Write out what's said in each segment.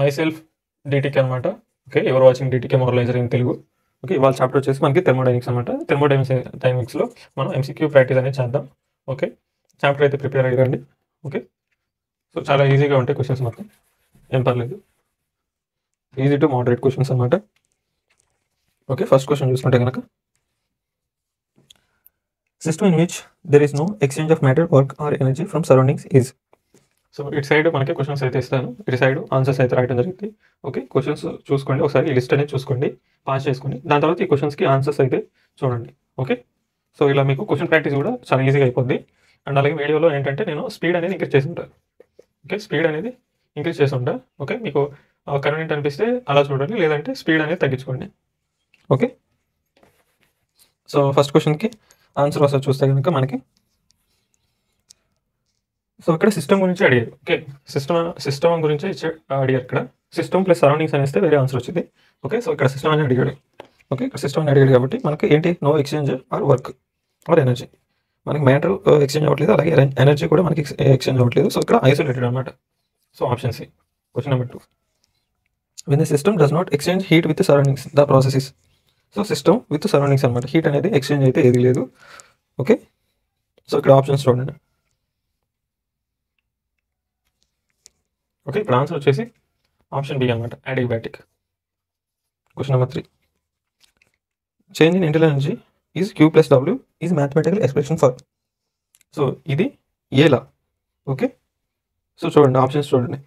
My self డీటీకే అనమాట. Okay, ఎవరు watching డీటీకే మొరలైజర్ in Telugu. Okay, ఇవాళ చాప్టర్ వచ్చేసి మనకి థెర్మోడైనమిక్స్ అనమాట. థెర్మోడైనమిక్స్లో మనం ఎంసీక్యూ ప్రాక్టీస్ అనేది చేద్దాం. ఓకే, చాప్టర్ అయితే ప్రిపేర్ అయ్యారండి. ఓకే, సో చాలా ఈజీగా ఉంటాయి క్వశ్చన్స్ మొత్తం, ఏం పర్లేదు. ఈజీ టు మోడరేట్ క్వశ్చన్స్ అనమాట. ఓకే, ఫస్ట్ క్వశ్చన్ చూసుకుంటే కనుక, system in which there is no exchange of matter, work or energy from surroundings is. So ఇటు సైడ్ మనకి క్వశ్చన్స్ అయితే ఇస్తాను, ఇటు సైడ్ ఆన్సర్స్ అయితే రాయడం జరిగింది. ఓకే, క్వశ్చన్స్ చూసుకోండి, ఒకసారి ఈ లిస్ట్ అనేది చూసుకోండి, పాస్ చేసుకోండి. దాని తర్వాత ఈ క్వశ్చన్స్కి ఆన్సర్స్ అయితే చూడండి. ఓకే, సో ఇలా మీకు క్వశ్చన్ ప్రాక్టీస్ కూడా చాలా ఈజీగా అయిపోద్ది. అండ్ అలాగే వీడియోలో ఏంటంటే నేను స్పీడ్ అనేది ఇంక్రీజ్ చేసి ఉంటాను. ఓకే, స్పీడ్ అనేది ఇంక్రీజ్ చేసి ఉంటా. ఓకే, మీకు కన్వీనియంట్ అనిపిస్తే అలా చూడండి, లేదంటే స్పీడ్ అనేది తగ్గించుకోండి. ఓకే, సో ఫస్ట్ క్వశ్చన్కి ఆన్సర్ వస్తుంది చూస్తే కనుక మనకి, సో ఇక్కడ సిస్టమ్ గురించి అడిగారు. ఓకే, సిస్టమ్ గురించి అడిగారు. ఇక్కడ సిస్టమ్ ప్లస్ సరౌండింగ్స్ అనేస్తే వేరే ఆన్సర్ వచ్చింది. ఓకే, సో ఇక్కడ సిస్టమ్ అని అడిగాడు. ఓకే, ఇక్కడ సిస్టమ్ అని అడిగాడు కాబట్టి మనకి ఏంటి, no exchange or work or energy. మనకి మ్యాటర్ ఎక్స్చేంజ్ అవ్వట్లేదు, అలాగే ఎనర్జీ కూడా మనకి ఎక్స్చేంజ్ అవ్వట్లేదు. సో ఇక్కడ ఐసోలేటెడ్ అనమాట. So option C, question number 2. When the system does not exchange heat with surroundings the process is. So system with surroundings అనమాట, heat అనేది ఎక్స్చేంజ్ అయితే ఏది లేదు. ఓకే, సో ఇక్కడ ఆప్షన్స్ చూడండి. ఓకే, ఇక్కడ ఆన్సర్ వచ్చేసి ఆప్షన్ బి అనమాట, adiabatic. Question number 3. Change in internal energy is Q plus W is mathematical expression for. So ఇది ఏలా. ఓకే, సో చూడండి ఆప్షన్స్ చూడండి.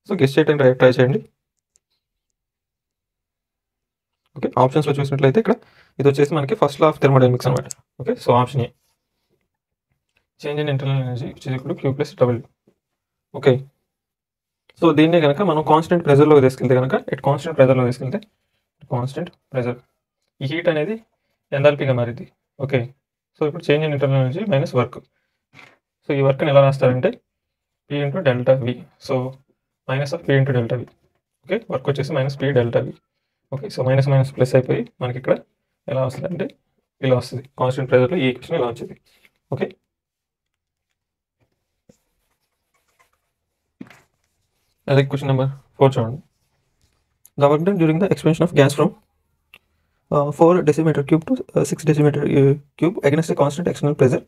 సో గెస్ చేయడానికి ట్రై చేయండి. ఓకే, ఆప్షన్స్లో చూసినట్లయితే ఇక్కడ ఇది వచ్చేసి మనకి ఫస్ట్ లా ఆఫ్ థెర్మోడైనమిక్స్ అనమాట. Okay, so option A, change in internal energy which is equal to Q plus W. Okay, so దీన్నే కనుక మనం కాన్స్టెంట్ ప్రెజర్లో తీసుకెళ్తే కనుక, కాన్స్టెంట్ ప్రెజర్లో తీసుకెళ్తే కాన్స్టెంట్ ప్రెజర్, ఈ హీట్ అనేది ఎంథాల్పీగా మారింది. ఓకే, సో ఇప్పుడు change in internal energy minus work. So ఈ వర్క్ని ఎలా రాస్తారంటే P into delta V. So minus of P into delta V. Okay, work వచ్చేసి minus P delta V. Okay, so minus minus plus అయిపోయి మనకి ఇక్కడ ఎలా వస్తుంది అంటే ఇలా వస్తుంది. కాన్స్టెంట్ ప్రెజర్లో ఈ ఈక్వేషన్ ఇలా వచ్చింది. ఓకే, అదే క్వశ్చన్ నెంబర్ 4 చూడండి. The work done during the expansion of gas from 4 decimeter cube to 6 decimeter cube against a constant external pressure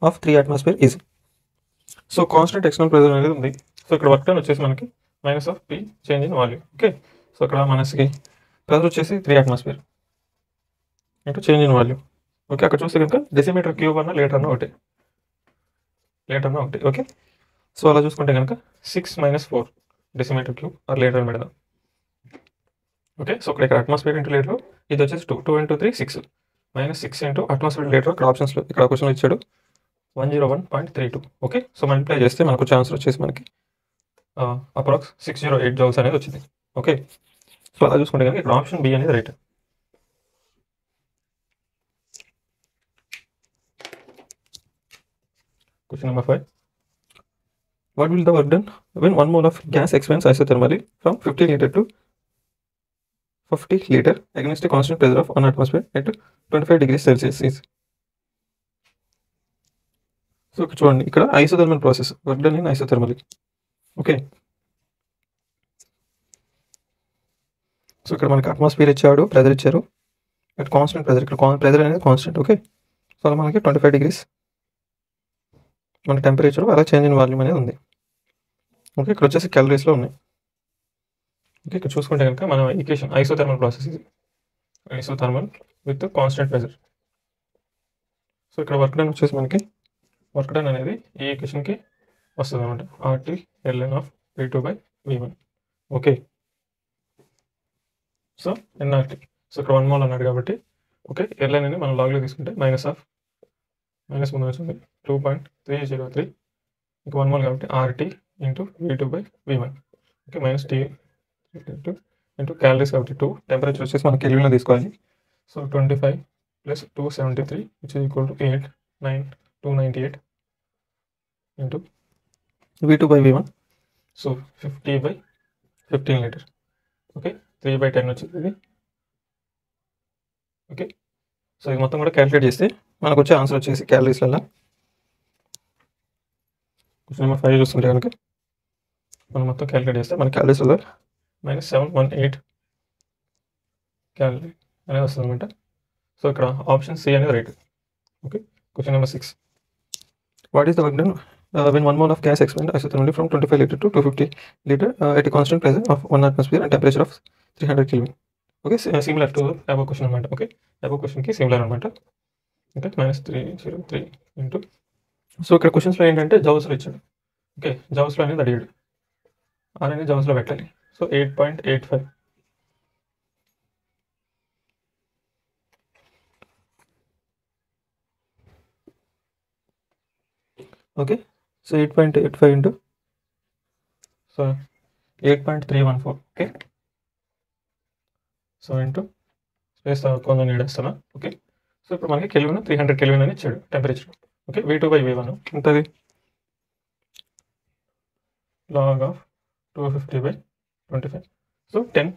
of 3 atmosphere is. So constant external pressure అనేది ఉంది. So ఇక్కడ work done వచ్చేసి మనకి minus of P change in volume. Okay, so ఇక్కడ మనకి pressure వచ్చేసి 3 atmosphere into change in volume. Okay, అక్కడ చూస్తే కనుక డెసిమీటర్ క్యూబ్ అన్న లీటర్ అన్న ఒకటి, ఓకే, సో అలా చూసుకుంటే కనుక 6 - 4 డెసిమీటర్ క్యూబ్ ఆర్ లీటర్ అని పెడదాం. ఓకే, సో ఇక్కడ అట్మాస్ఫియర్ ఇంటూ లీటర్, ఇది వచ్చేసి 2 × 3 6 -6 ఇంటూ అట్మాస్ఫియర్ లీటర్. ఇక్కడ ఆప్షన్స్లో ఇక్కడ క్వశ్చన్ ఇచ్చాడు 101.32. ఓకే, సో మల్టిప్లై చేస్తే మనకు వచ్చే ఆన్సర్ వచ్చేసి మనకి అప్రాక్స్ 608 జౌల్స్ అనేది వచ్చింది. ఓకే, సో అలా చూసుకుంటే కనుక ఇక్కడ ఆప్షన్ బి అనేది right. Question number 5. What will the work done when 1 mole of gas expands isothermally from 50 liter to 50 liter against a constant pressure of 1 atmosphere at 25 degrees Celsius is. So చూడండి ఇక్కడ isothermal process, work done in isothermally. Okay, so ఇక్కడ మనకి atmosphere ఇచ్చాడు, pressure ఇచ్చారు, at constant pressure, ఇక్కడ pressure అనేది constant. Okay, so అలా మనకి 25 degrees మన టెంపరేచర్, అలా చేంజ్ ఇన్ వాల్యూమ్ అనేది ఉంది. ఓకే, ఇక్కడ వచ్చేసి క్యాలరీస్లో ఉన్నాయి. ఓకే, ఇక్కడ చూసుకుంటే కనుక మన ఈక్వేషన్ ఐసోథర్మల్ ప్రాసెస్ ఇది, isothermal with constant pressure. So ఇక్కడ వర్క్ డన్ వచ్చేసి మనకి వర్క్ డన్ అనేది ఈ ఈక్వేషన్కి వస్తుంది అనమాట, RT ln of V2/V1. Okay, so nRT, so ఇక్కడ 1 mole అన్నాడు కాబట్టి ఓకే, ln అని మనం లాగ్లో తీసుకుంటే మైనస్ ముందు వచ్చింది 2.303, ఇంకా 1 mole కాబట్టి RT × V2/V1. Okay, -T into calories కాబట్టి 2, టెంపరేచర్ వచ్చేసి మనం కెల్విన్లో తీసుకోవాలి. So 25 + 273 which is equal to 89298 into V2/V1. So 50/15 litre. Okay, 3/10 వచ్చింది ఇది. ఓకే, సో ఇది మొత్తం కూడా క్యాలిక్యులేట్ చేస్తే మనకు వచ్చే ఆన్సర్ వచ్చేసి క్యాలరీస్లలో. క్వశ్చన్ నెంబర్ 5 చూస్తుంటే కనుక మనం మొత్తం క్యాలిక్యులేట్ చేస్తే మన క్యాలరీస్లో -718 క్యాలరీ అనేది వస్తుంది అనమాట. సో ఇక్కడ ఆప్షన్ సి అనేది right. Okay, question number 6. What is the work done when 1 mole of gas expanded isothermally from 25 liter to 250 liter at a constant pressure of 1 atmosphere and temperature of 300 Kelvin? Okay, similar to above question అనమాట. Okay, above question కి similar అనమాట. Okay, -303 into, so ఇక్కడ క్వశ్చన్స్లో ఏంటంటే జౌల్స్లో ఇచ్చాడు. Okay, జౌల్స్లో అనేది అడిగాడు, are అనేది జౌల్స్లో పెట్టాలి. So 8.85. Okay, so 8.85 into, so 8.314. Okay, so into space కొంచెం నీడేస్తాను. ఓకే, సో ఇప్పుడు మనకి కెల్విన్ 300 కెల్విన్ అని ఇచ్చాడు టెంపరేచర్. ఓకే, V2/V1 ఉంటుంది log of 250/25. సో 10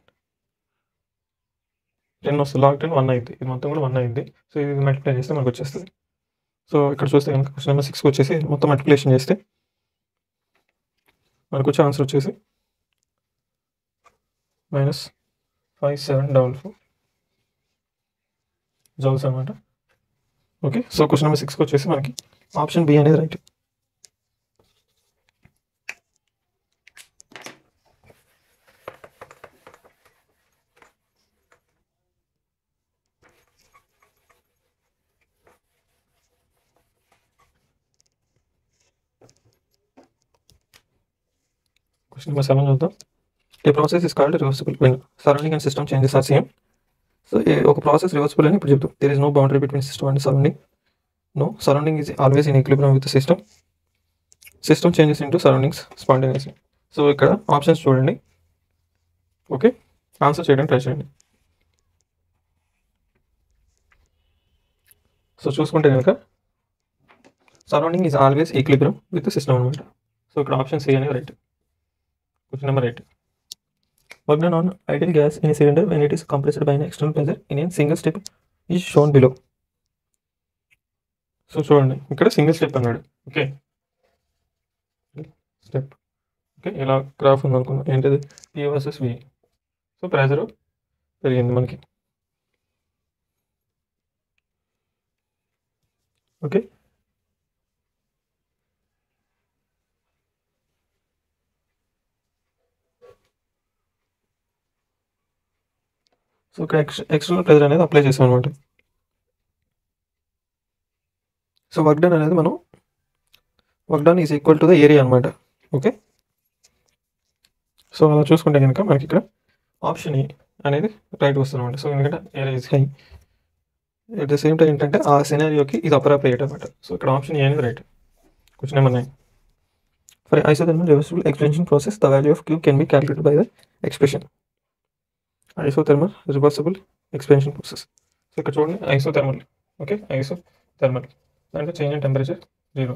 వస్తుంది, log 10 1 అయింది. ఇది మొత్తం కూడా 1 అయింది. సో ఇది మల్టిప్లై చేస్తే మనకు వచ్చేస్తుంది. సో ఇక్కడ చూస్తే కనుక క్వశ్చన్ నెంబర్ 6 వచ్చేసి మొత్తం మల్టిప్లికేషన్ చేస్తే మనకు వచ్చే ఆన్సర్ వచ్చేసి -5744 జౌల్స్ అనమాట. ఓకే, సో క్వశ్చన్ నెంబర్ 6 వచ్చేసి మనకి ఆప్షన్ బి అనేది రైట్. క్వశ్చన్ నెంబర్ 7 చూద్దాం. A process is called reversible when surrounding and system changes are same. So ఒక ప్రాసెస్ రివర్సిబుల్ అని ఇప్పుడు చెప్తాం. There is no boundary between system and surrounding. No, surrounding is always in equilibrium with system. System changes into surroundings spontaneously. So ఇక్కడ options చూడండి. Okay, answer చేయడానికి try చేయండి. So చూసుకుంటే కనుక surrounding is always equilibrium with system అనమాట. So ఇక్కడ option C అనేది right. Question number 8. Work done on ideal gas in a cylinder when it is compressed by an external pressure in a single step is shown below. So చూడండి, ఇక్కడ single step అన్నాడు. Okay, step. Okay, ఇలా graph ఉంది అనుకున్నాం. ఏంటిది? P versus V. So pressure పెరిగింది మనకి. Okay, so ఇక్కడ ఎక్స్టర్నల్ ప్రెజర్ అనేది అప్లై చేసాం అనమాట. సో వర్క్ డన్ అనేది మనం work done is equal to the area అనమాట. ఓకే, సో అలా చూసుకుంటే కనుక మనకి ఇక్కడ ఆప్షన్ ఏ అనేది రైట్ వస్తుంది అనమాట. సో ఎందుకంటే area is high, at the same time ఏంటంటే ఆ సినారియోకి ఇది అప్రాప్రియేట్ అనమాట. సో ఇక్కడ ఆప్షన్ ఏ అనేది right. Question number 9. For isothermal reversible expansion process the value of Q can be calculated by the expression isothermal reversible expansion process. So ఇక్కడ చూడండి isothermal. Okay, isothermal దాంట్లో change in temperature 0,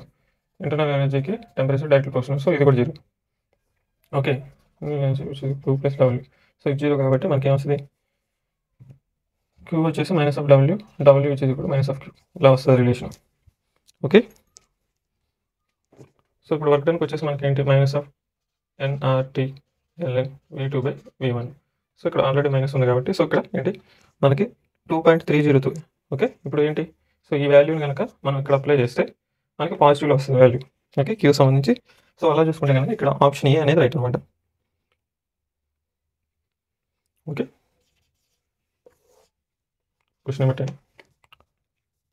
internal ఎనర్జీకి temperature direct proportional. So ఇది కూడా 0. Okay, Q plus W. So ఇది 0 కాబట్టి మనకి ఏమొస్తుంది? Q వచ్చేసి -W, W వచ్చేసి కూడా -Q. ఇలా వస్తుంది రిలేషన్. ఓకే, సో ఇప్పుడు వర్క్ డన్కి వచ్చేసి మనకి ఏంటి? -nRT ln V2/V1. సో ఇక్కడ ఆల్రెడీ మైనస్ ఉంది కాబట్టి సో ఇక్కడ ఏంటి మనకి 2.302. ఓకే, ఇప్పుడు ఏంటి? సో ఈ వాల్యూని కనుక మనం ఇక్కడ అప్లై చేస్తే మనకి పాజిటివ్లో వస్తుంది వాల్యూ. ఓకే, Q సంబంధించి. సో అలా చూసుకుంటే కనుక ఇక్కడ ఆప్షన్ ఏ అనేది రైట్ అనమాట. Okay, question number 10.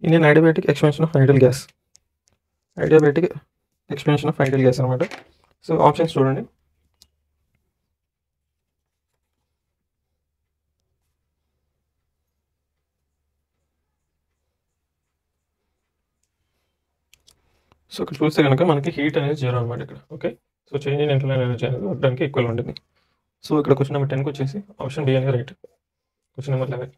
In an adiabatic expansion of ideal gas. Adiabatic expansion of ideal gas అనమాట. సో ఆప్షన్స్ చూడండి. సో ఇక్కడ చూస్తే కనుక మనకి హీట్ అనేది 0 అనమాట ఇక్కడ. Okay, so change in internal energy అనేది వర్క్ ఈక్వల్ ఉంటుంది. సో ఇక్కడ క్వశ్చన్ నెంబర్ 10కి వచ్చేసి ఆప్షన్ డి అనేది right. Question number 11.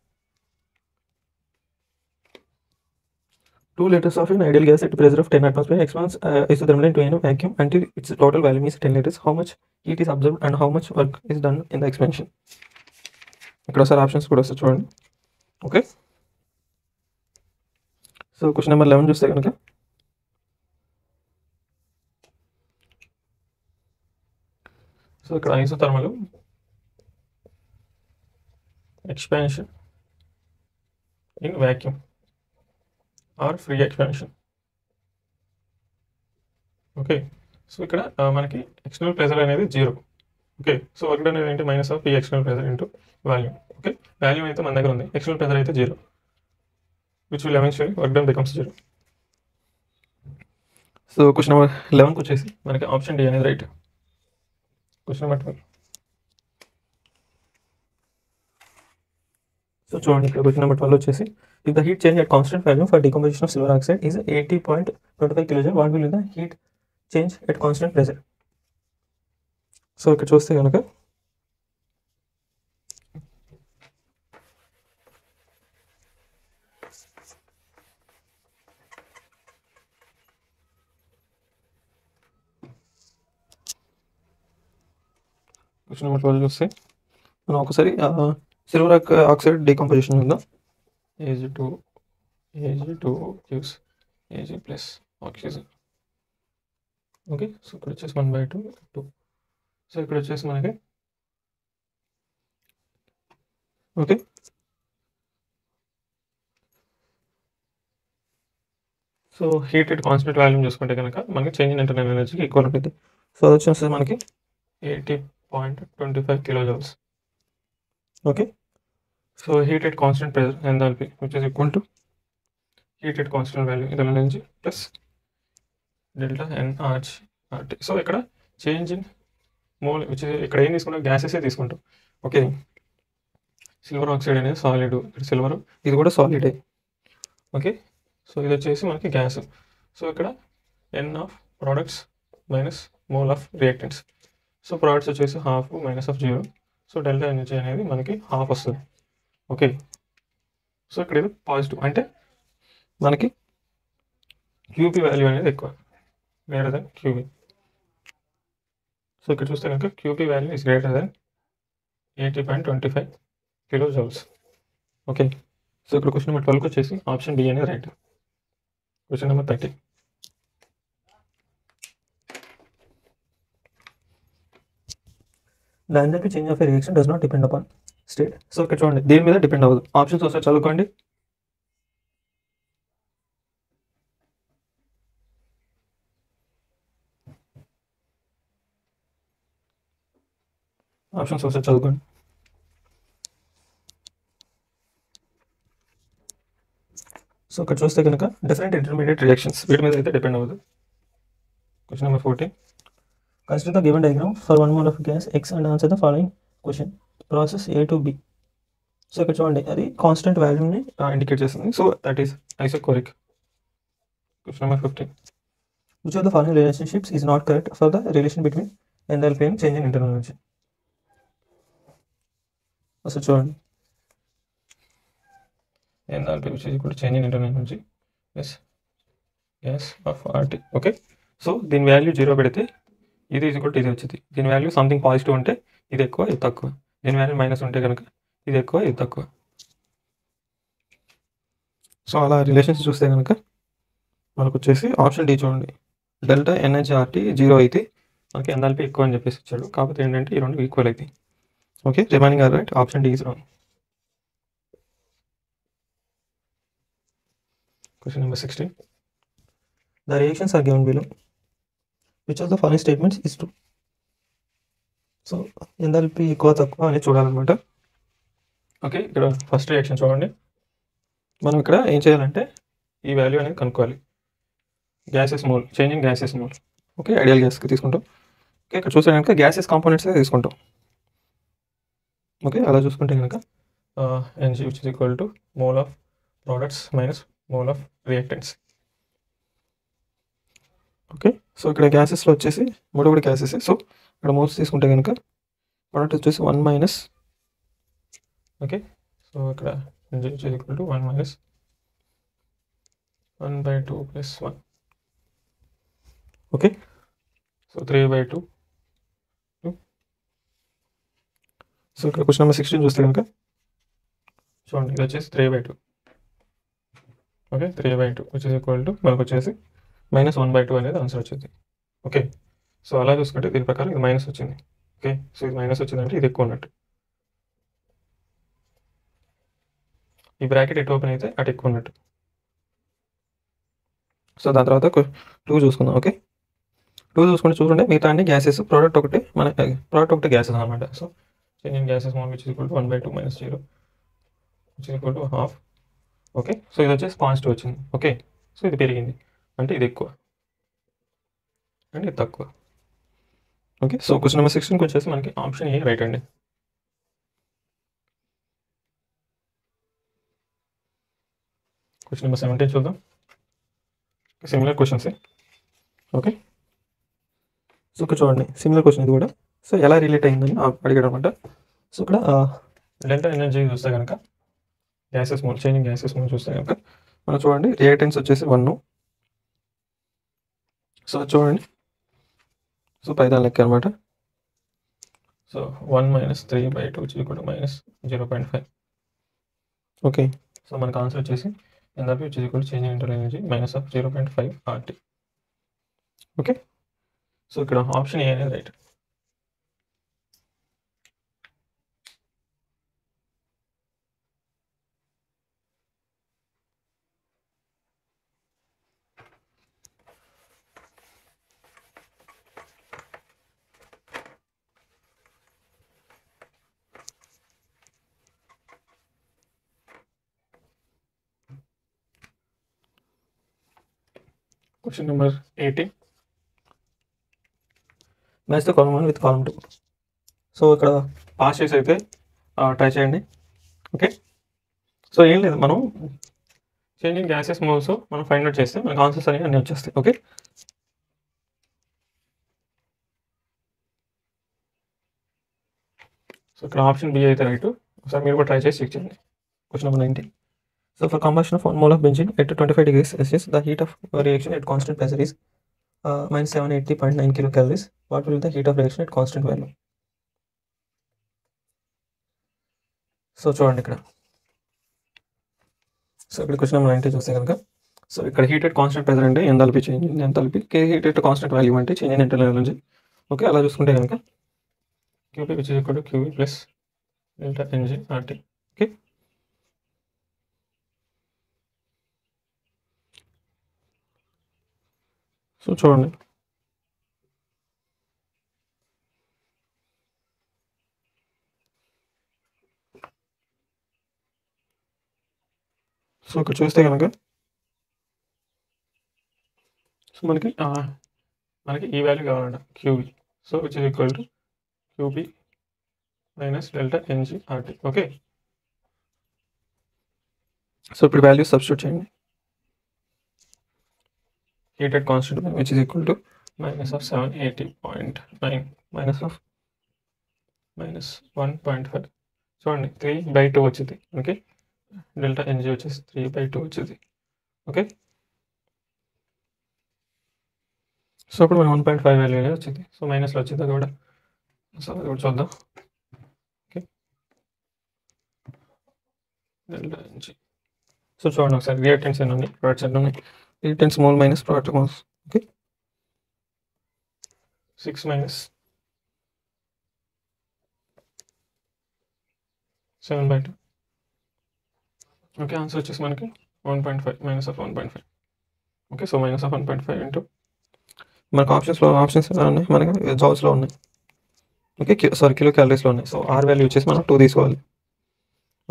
2 liters of an ideal gas at pressure of 10 atmosphere expands isothermally into a vacuum until its total volume is 10 liters. How much heat is absorbed and how much work is done in the expansion? ఇక్కడ sir options కూడా వస్తాయి చూడండి. Okay, so question number 11 చూస్తే కనుక so ఇక్కడ isothermal expansion in vacuum or free expansion. Okay, so ఇక్కడ మనకి external pressure అనేది 0. ఓకే, సో వర్క్ డన్ అనేది ఏంటి minus of P external pressure into volume. Okay, volume అయితే మన దగ్గర ఉంది, ఎక్స్టర్నల్ ప్రెజర్ అయితే 0, which will eventually work done becomes 0. So question number 11కి వచ్చేసి మనకి ఆప్షన్ డి అనేది రైట్. Question number 12. సో చూడండి ఇక్కడ క్వశ్చన్ నెంబర్ 12 వచ్చేసి if the heat change at constant volume for decomposition of silver oxide is 80.25 kJ, what will the heat change at constant pressure. So ఇక్కడ చూస్తే కనుక question number 12 చూస్తే మనం ఒకసారి silver oxide decomposition ఉందా, Ag2 gives Ag plus oxygen. Okay, so ఇక్కడ వచ్చేసి 1/2 2. So ఇక్కడ వచ్చేసి మనకి okay so heat at constant volume చూసుకుంటే కనుక మనకి చేంజ్ ఇన్ ఇంటర్నల్ ఎనర్జీకి ఈక్వల్ ఉంటుంది. సో అది వచ్చేసి మనకి 80.25 kilojoules. Okay, so heat at constant pressure enthalpy which is equal to heat at constant value internal energy plus delta NRT. So ఇక్కడ change in mole which ఇక్కడ ఏం తీసుకుంటాం, gases తీసుకుంటాం. ఓకే, సిల్వర్ ఆక్సైడ్ అనేది solid, ఇక్కడ silver ఇది కూడా సాలిడే. Okay, so ఇది వచ్చేసి మనకి గ్యాస్. సో ఇక్కడ n of products minus mole of reactants. So products వచ్చేసి half minus of 0. So delta energy అనేది మనకి హాఫ్ వస్తుంది. ఓకే, సో ఇక్కడ ఇది పాజిటివ్ అంటే మనకి క్యూపీ వాల్యూ అనేది ఎక్కువ, గ్రేటర్ దెన్ క్యూబీ. సో ఇక్కడ చూస్తే కనుక QP value is greater than 80.25 kilojoules. Okay, so ఇక్కడ క్వశ్చన్ నెంబర్ 12 వచ్చేసి ఆప్షన్ డి అనేది right. Question number 30. The enthalpy change of a reaction does not depend upon state. So ఇక్కడ చూడండి దీని మీద డిపెండ్ అవ్వదు. ఆప్షన్స్ ఒకసారి చదువుకోండి. ఆప్షన్స్ ఒకసారి చదువుకోండి. సో ఇక్కడ చూస్తే కనుక డిఫరెంట్ ఇంటర్మీడియట్ రియాక్షన్స్ వీటి మీద అయితే డిపెండ్ అవ్వదు. Question number 14. Consider the given diagram for 1 mole of gas X and answer the following question. Process A to B. So ఇక్కడ చూడండి అది కాన్స్టెంట్ వాల్యూని ఇండికేట్ చేస్తుంది. So that is isochoric. Question number 15. Which of the following relationships is not correct for the relation between enthalpy and change in internal energy? So చూడండి enthalpy which is equal to change in internal energy is gas of RT. Okay, so దీని value 0 పెడితే ఇది equal to ఇది వచ్చింది. దీని value something positive ఉంటే ఇది ఎక్కువ ఇది తక్కువ, దీని వాల్యూ మైనస్ ఉంటే కనుక ఇది ఎక్కువ ఇది తక్కువ. సో అలా రిలేషన్స్ చూస్తే కనుక మనకు వచ్చేసి ఆప్షన్ డి చూడండి, డెల్టా ఎన్హెచ్ఆర్టీ 0 అయితే మనకి ఎంథాల్పీ ఎక్కువ అని చెప్పేసి ఇచ్చాడు. కాకపోతే ఏంటంటే ఈ రెండు ఈక్వల్ అవుతాయి. Okay, remaining are right. Option D is wrong. Question number 16. The reactions are given below. Which of the following statements is true? So enthalpy ఎక్కువ తక్కువ అనేది చూడాలన్నమాట. ఓకే, ఇక్కడ ఫస్ట్ రియాక్షన్ చూడండి. మనం ఇక్కడ ఏం చేయాలంటే ఈ వాల్యూ అనేది కనుక్కోవాలి. Gases mole, changing gases mole. Okay, ideal గ్యాస్కి తీసుకుంటాం. ఓకే, ఇక్కడ చూస్తే కనుక గ్యాసెస్ కాంపోనెంట్స్ తీసుకుంటాం. ఓకే, అలా చూసుకుంటే కనుక n g which is equal to mole of products minus mole of reactants. Okay, so ఇక్కడ గ్యాసెస్లో వచ్చేసి మూడు కూడా గ్యాసెస్. సో ఇక్కడ మోల్స్ తీసుకుంటే కనుక ప్రోడక్ట్ వచ్చేసి 1 మైనస్. ఓకే, సో ఇక్కడ n g which is equal to 1 minus 1/2 plus 1. Okay, so 3/2. So ఇక్కడ క్వశ్చన్ నెంబర్ 16 చూస్తే కనుక చూడండి ఇది వచ్చేసి 3/2. Okay, 3/2 which is equal to మనకు వచ్చేసి -1/2 అనేది ఆన్సర్ వచ్చింది. ఓకే, సో అలా చూసుకుంటే దీని ప్రకారం ఇది మైనస్ వచ్చింది. ఓకే, సో ఇది మైనస్ వచ్చిందంటే ఇది ఎక్కువ ఉన్నట్టు. ఈ బ్రాకెట్ ఎటు ఓపెన్ అయితే అటు ఎక్కువ ఉన్నట్టు. సో దాని తర్వాత 2 చూసుకుందాం. ఓకే, 2 చూసుకుంటే మిగతా అన్ని గ్యాసెస్, ప్రోడక్ట్ ఒకటి గ్యాసెస్ అనమాట. So change in gases small which is equal to 1/2 - 0 which is equal to half. Okay, so ఇది వచ్చేసి పాజిటివ్ వచ్చింది. ఓకే, సో ఇది పెరిగింది అంటే ఇది ఎక్కువ అంటే ఇది తక్కువ. ఓకే, సో క్వశ్చన్ నెంబర్ 16 వచ్చేసి మనకి ఆప్షన్ ఏ రైట్ అండి. క్వశ్చన్ నెంబర్ 17 చూద్దాం. Similar questions. ఓకే, సో ఇక్కడ చూడండి సిమిలర్ క్వశ్చన్ ఇది కూడా. సో ఎలా రిలేట్ అయిందని అడిగాడు అనమాట. సో ఇక్కడ డెల్టా ఎనర్జీ చూస్తే కనుక gases mole, changing gases mole చూస్తే కనుక మనం చూడండి రియాక్టెన్స్ వచ్చేసి 1. సో చూడండి, సో పైదాని లెక్క అనమాట. సో 1 - 3/2 -0.5. ఓకే, సో మనకు ఆన్సర్ వచ్చేసి enthalpy which is equal to change in internal energy -0.5 RT. Okay, so ఇక్కడ ఆప్షన్ ఏ అనేది right. Question number 18. Match the column 1 with column 2. So ఇక్కడ పాస్ చేసి అయితే ట్రై చేయండి. ఓకే, సో ఏం లేదు, మనం చేంజింగ్ గ్యాసెస్ మోల్స్ మనం ఫైండ్ అవుట్ చేస్తే మనకు ఆన్సర్స్ అనేవి అన్నీ వచ్చేస్తాయి. ఓకే, సో ఇక్కడ ఆప్షన్ బి అయితే రైట్. ఒకసారి మీరు కూడా ట్రై చేసి చెక్ చేయండి. Question number 19. So for combustion of 1 mole of benzene at 25 degrees Celsius, the heat of reaction at constant pressure is -780.9 kilocalories. What will be the heat of reaction at constant value? So చూడండి ఇక్కడ. So ఇక్కడ question number 19 చూస్తే కనుక, so ఇక్కడ heat at constant pressure అంటే enthalpy change in enthalpy, కే heat at constant value అంటే change in internal energy. Okay, అలా చూసుకుంటే కనుక QP which is equal to QB plus delta ng RT. Okay, so చూడండి సో ఇక్కడ చూస్తే కనుక సో మనకి ఈ వాల్యూ కావాలంట QB. So which is equal to QB minus delta ng RT. Okay, so ఇప్పుడు వాల్యూ సబ్స్టిట్యూట్ చేయండి. Heat at constant which is equal to -780.9 -1.5. చూడండి 3/2 వచ్చింది. ఓకే, డెల్టా ఎన్జీ వచ్చేసి 3/2 వచ్చింది. ఓకే, సో ఇప్పుడు మనం 1.5 వాల్యూ అనేది వచ్చింది. సో మైనస్లో వచ్చింది అది కూడా. సో అది కూడా చూద్దాం. Okay, delta NG. సో చూడండి ఒకసారి రియాక్టెన్స్ ఎన్ని ఉన్నాయి, ప్రోడక్ట్స్ ఎన్ని ఉన్నాయి. Reactance mole minus product moles. Okay, 6 - 7/2. Okay, answer వచ్చేసి మనకి 1.5 -1.5. ఓకే, సో -1.5 ఇంటూ మనకు ఆప్షన్స్ ఎలా ఉన్నాయి, మనకి జౌల్స్లో ఉన్నాయి. ఓకే, సారీ కిలో క్యాలరీస్లో ఉన్నాయి. సో ఆర్ వాల్యూ వచ్చేసి మనం 2 తీసుకోవాలి.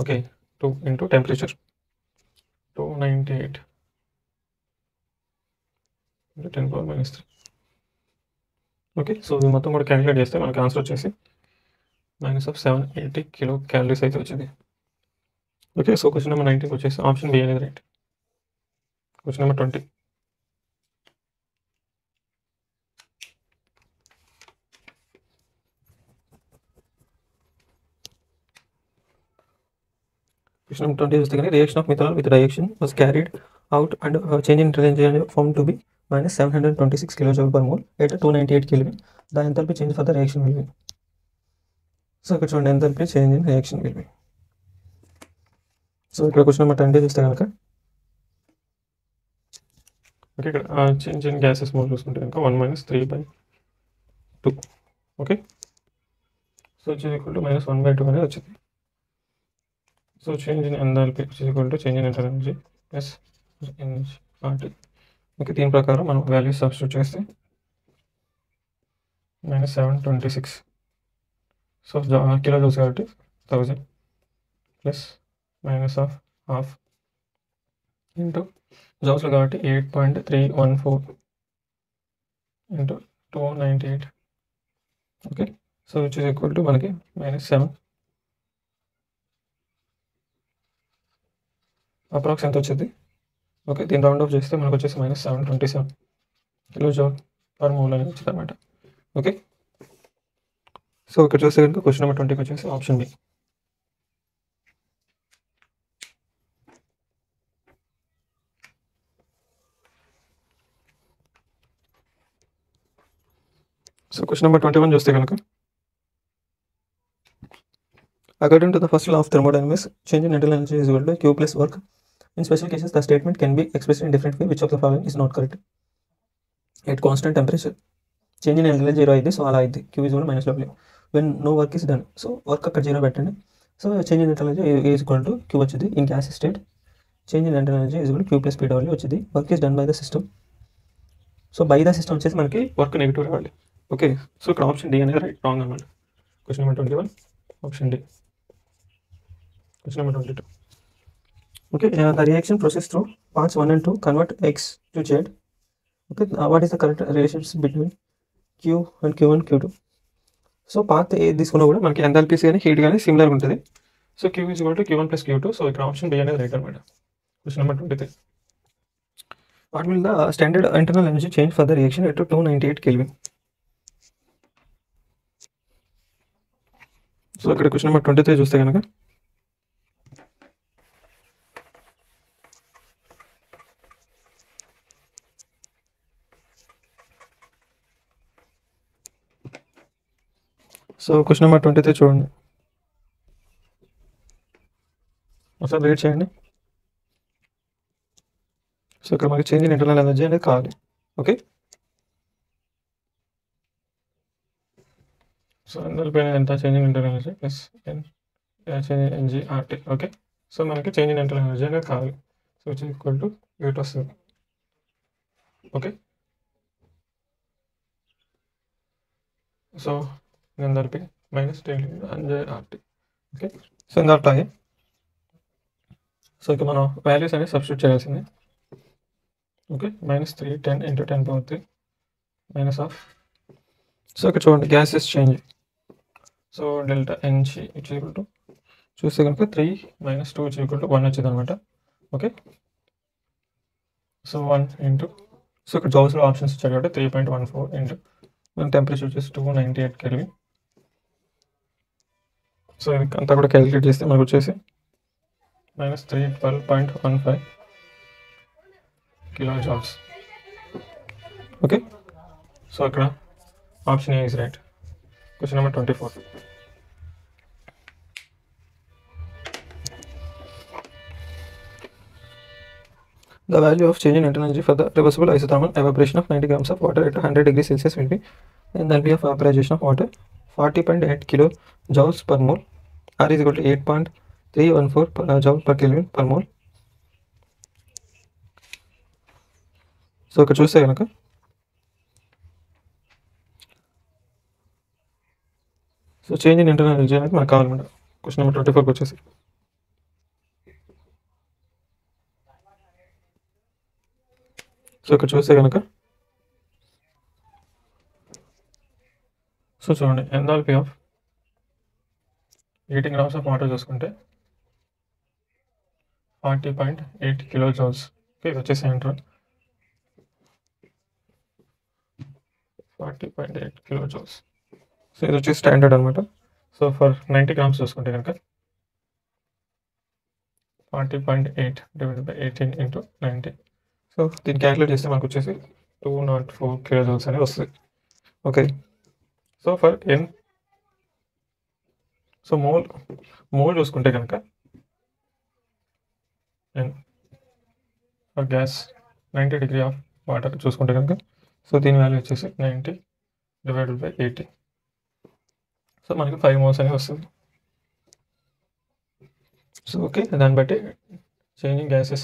Okay, 2 into temperature 298 × 10⁻³ okay, so ఇది మొత్తం కూడా క్యాలిక్యులేట్ చేస్తే మనకు ఆన్సర్ వచ్చేసి -780 కిలో క్యాలరీస్ అయితే వచ్చింది. ఓకే, సో క్వశ్చన్ నెంబర్ 19 వచ్చేసి ఆప్షన్ బి అనేది right. Question number 20. Question number 20 is the reaction of methanol with reaction was carried out and change in energy formed to be -726 kilojoule per mole at 298 Kelvin. The enthalpy change for the reaction will be. So ఇక్కడ చూడండి enthalpy change in reaction will be. So ఇక్కడ question number 20 చూస్తే కనుక okay, ఇక్కడ change in gases mole చూసుకుంటే కనుక 1 - 3/2. Okay, which is equal to minus 1/2 అనేది వచ్చింది. So change in enthalpy which is equal to change in internal energy plus energy RT. Okay, దీని ప్రకారం మనం వాల్యూస్ సబ్స్టిట్యూట్ చేస్తే -726. సో కిలో జూల్స్ కాబట్టి 1000 plus minus of half into జౌల్స్లో కాబట్టి 8.314 into 298. Okay, so which is equal to మనకి -7 approx ఎంత వచ్చింది. ఓకే, దీని రౌండ్ ఆఫ్ చేస్తే మనకు వచ్చేసి -727 కిలో జౌల్ పర్ మోల్ అనేది వచ్చింది అనమాట. ఓకే, సో ఇక్కడ చూస్తే కనుక క్వశ్చన్ నెంబర్ 20కి వచ్చేసి option B. So question number 21 చూస్తే కనుక according to the first law of thermodynamics change in internal energy is equal to Q plus work. In special cases, the statement can be expressed in different way. Which of the following is not correct? At constant temperature, change in internal 0 అయింది. So అలా అయింది. Q is equal to minus W. When no work is done, so work అక్కడ 0 పెట్టండి. So change in internal energy is equal to Q వచ్చింది. In gas state change in internal energy is equal to Q plus PW వచ్చింది. Work is done by the system. So by the system వచ్చేసి మనకి work negative రావాలి. Okay, so ఇక్కడ option D అనేది right wrong అనమాట. Question number 21 option D. Question number 22. Okay, the reaction process through paths 1 and 2 convert X to Z. Okay, what is the correct relationship between Q and Q1, Q2? So path ఏది తీసుకున్నా కూడా మనకి enthalpies కానీ heat కానీ సిమిలర్గా ఉంటుంది. So Q is equal to Q1 plus Q2. So ఇక్కడ option B అనేది రైట్ అనమాట. Question number 23. What will the standard internal energy change for the reaction at 298 kelvin? So ఇక్కడ క్వశ్చన్ నెంబర్ 23 చూస్తే కనుక సో క్వశ్చన్ నెంబర్ 23 చూడండి, ఒకసారి read చేయండి. So ఇక్కడ మనకి చేంజ్ ఇన్ ఇంటర్నల్ ఎనర్జీ అనేది కావాలి. ఓకే, సో ఎంథాల్పీ అనేది ఎంత? Change in internal energy plus change in energy RT. Okay, so మనకి చేంజ్ ఇన్ ఇంటర్నల్ ఎనర్జీ అనేది కావాలి. So which is equal to 8 వస్తుంది. Okay, so enthalpy minus RT. Okay, so ఇంత అట్లాగే సో ఇక మనం వాల్యూస్ అనేది సబ్స్టిట్యూట్ చేయాల్సింది. Okay, -310 into 10⁻³ minus of. So ఇక్కడ చూడండి gases change. So delta NG it's equal to చూస్తే కనుక 3 - 2 ఇట్స్ ఈక్వల్ టు 1 వచ్చింది అనమాట. ఓకే, సో 1 ఇంటూ సో ఇక్కడ జౌల్స్లో ఆప్షన్స్ ఇచ్చారు కాబట్టి 3.14 ఇంటూ మన టెంపరేచర్ వచ్చేసి 298 కెల్విన్. సో ఇది అంతా కూడా క్యాలిక్యులేట్ చేస్తే మనకు వచ్చేసి -312.15 కిలో జౌల్స్. ఓకే, సో అక్కడ option A is right. Question number 24. The value of change in internal energy for the reversible isothermal evaporation of 90 grams of water at 100 degrees Celsius will be enthalpy of vaporization of water 40.8 kilojoules per mole. R is equal to 8.314 joule per Kelvin per mole. So ఇక్కడ చూస్తే కనుక so change in internal energy అనేది మనకు కావాలన్నమాట. Question number 24కి వచ్చేసి so ఇక్కడ చూస్తే కనుక సో చూడండి enthalpy of 80 grams of water చూసుకుంటే 40.8 kilojoules. ఓకే, ఇది వచ్చేసి ఎంటర్ 40.8 kilojoules. సో ఇది వచ్చేసి స్టాండర్డ్ అనమాట. సో ఫర్ 90 grams చూసుకుంటే కనుక 40.8 డివైడెడ్ బై 18 ఇంటూ 90. సో దీన్ని క్యాలిక్యులేట్ చేస్తే మనకు వచ్చేసి 204 kilojoules అనేది వస్తుంది. Okay, so for n so mole చూసుకుంటే కనుక n for gas 90 degree of water చూసుకుంటే కనుక సో దీని వాల్యూ వచ్చేసి 90 డివైడెడ్ బై 80. సో మనకి 5 మోల్స్ అనేది వస్తుంది. సో ఓకే, దాన్ని బట్టి చేంజింగ్ గ్యాసెస్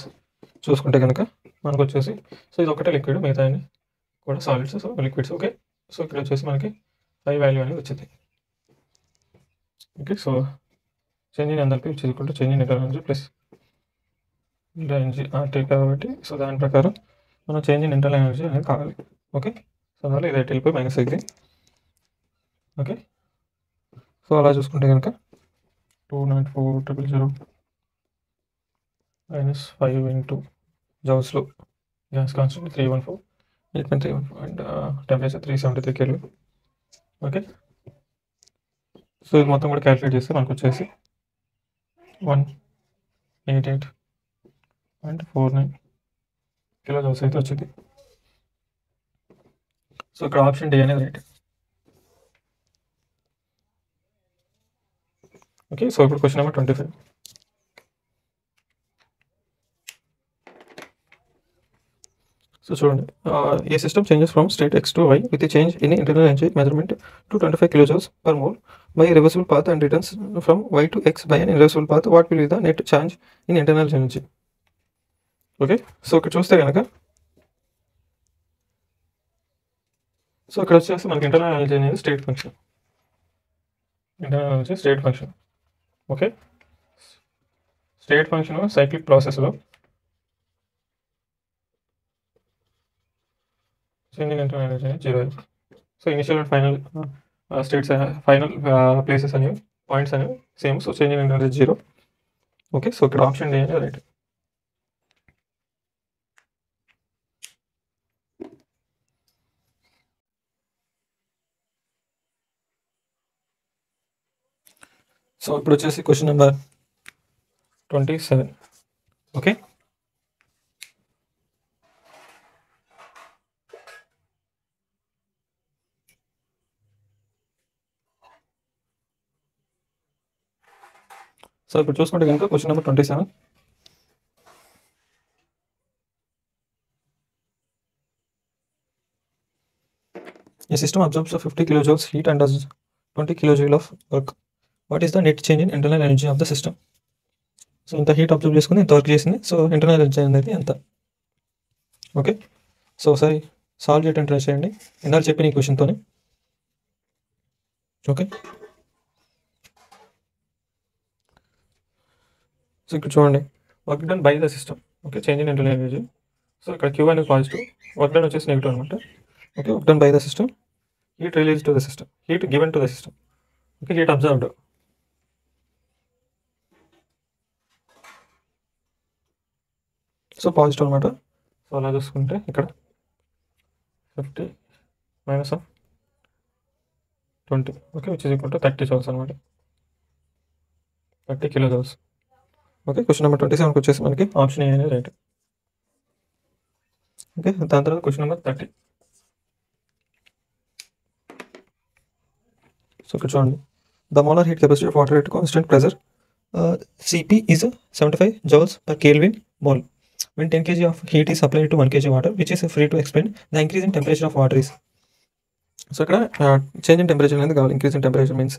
చూసుకుంటే కనుక మనకు వచ్చేసి, సో ఇది ఒకటే లిక్విడ్, మిగతా కూడా solids, so liquids. Okay, so ఇక్కడ వచ్చేసి మనకి 5 వాల్యూ అనేది వచ్చింది. Okay, so change in enthalpy which is equal to change in internal energy plus energy RT కాబట్టి, సో దాని ప్రకారం మనం చేంజ్ ఇన్ ఇంటర్నల్ ఎనర్జీ అనేది కావాలి. ఓకే, సో అందువల్ల ఇది వెళ్ళిపోయి మైనస్ అయింది. ఓకే, సో అలా చూసుకుంటే కనుక 294,000 minus 5 into జౌల్స్లో gas constant 8.314 and temperature 373 Kelvin. Okay, so ఇది మొత్తం కూడా క్యాలిక్యులేట్ చేస్తే మనకు వచ్చేసి 188.49 కిలో జౌల్స్ అయితే వచ్చింది. సో ఇక్కడ ఆప్షన్ డి అనేది రైట్. ఓకే, సో ఇప్పుడు క్వశ్చన్ నెంబర్ 25. సో చూడండి, a system changes from state X to Y with a change in internal energy measurement to 25 kilojoules per mole by a reversible path and returns from Y to X by an irreversible path. What will be the net change in internal energy? Okay, so ఇక్కడ చూస్తే కనుక, so ఇక్కడ వచ్చేసి మనకి internal energy అనేది state function. Internal energy state function. Okay, state function cyclic ప్రాసెస్లో change in internal energy అనేది 0. So initial and final states, final places అనేవి, పాయింట్స్ అనేవి same. So change in internal energy 0. Okay, so ఇక్కడ option D అనేది right. So ఇప్పుడు వచ్చేసి question number 27. Okay, so ఇప్పుడు చూసుకుంటే కనుక question number 27. A system absorbs 50 kilojoules heat and does 20 kilojoule of work. What is the net change in internal energy of the system? So ఇంత heat observe చేసుకుని ఇంత work చేసింది. So internal energy అనేది ఎంత? Okay, so ఒకసారి solve చేయడానికి try చేయండి ఇందాక చెప్పిన ఈ క్వశ్చన్తోనే. ఓకే, సో ఇక్కడ చూడండి, work done by the system. Okay, change in internal energy. So ఇక్కడ Q అనేది పాజిటివ్, వర్క్ డన్ వచ్చేసి నెగిటివ్ అనమాట. Okay, work done by the system, heat release to the system, heat given to the system. Okay, heat observed. So positive అనమాట. So అలా చూసుకుంటే ఇక్కడ 50 minus of 20, okay, which is equal to 30 joules అనమాట. 30 kilo joules. Okay, question number 27 వచ్చేసి మనకి option A అనేది right. Okay, దాని తర్వాత క్వశ్చన్ నెంబర్ 30. సో ఇక్కడ చూడండి, the molar heat capacity of water at constant pressure Cp is 75 joules per Kelvin mole when 10 kg of heat is applied to 1 kg water, which is free to expand. The increase in temperature of water is. So ఇక్కడ change in temperature అనేది కావాలి. Increase in temperature means,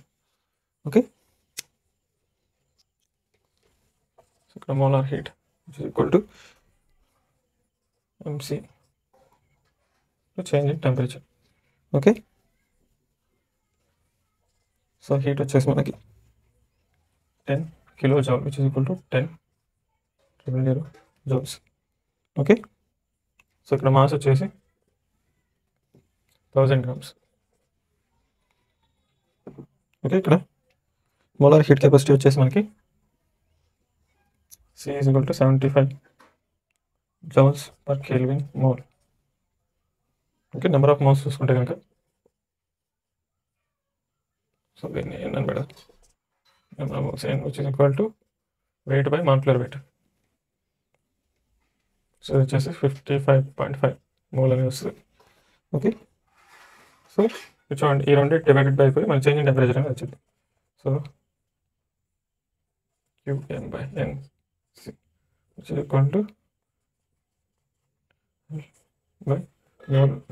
okay, so ఇక్కడ molar heat which is equal to MC change in temperature. Okay, so heat వచ్చేసి మనకి 10 kilojoule which is equal to 10,000 joules. Okay, so ఇక్కడ mass వచ్చేసి 1000 grams. Okay, ఇక్కడ molar heat capacity వచ్చేసి మనకి C is equal to 75 joules per Kelvin mole. Okay, number of moles చూసుకుంటే కనుక, so దీన్ని ఏంటని పెడదాం, number of moles which is equal to weight by molecular weight. So ఇది వచ్చేసి 55.5 మోల్ అనేది వస్తుంది. ఓకే, సో చూడండి, ఈ రెండు డివైడెడ్ బై అయిపోయి మన చేంజ్ ఇన్ టెంపరేచర్ అనేది వచ్చింది. So Qm/Nc which is equal to by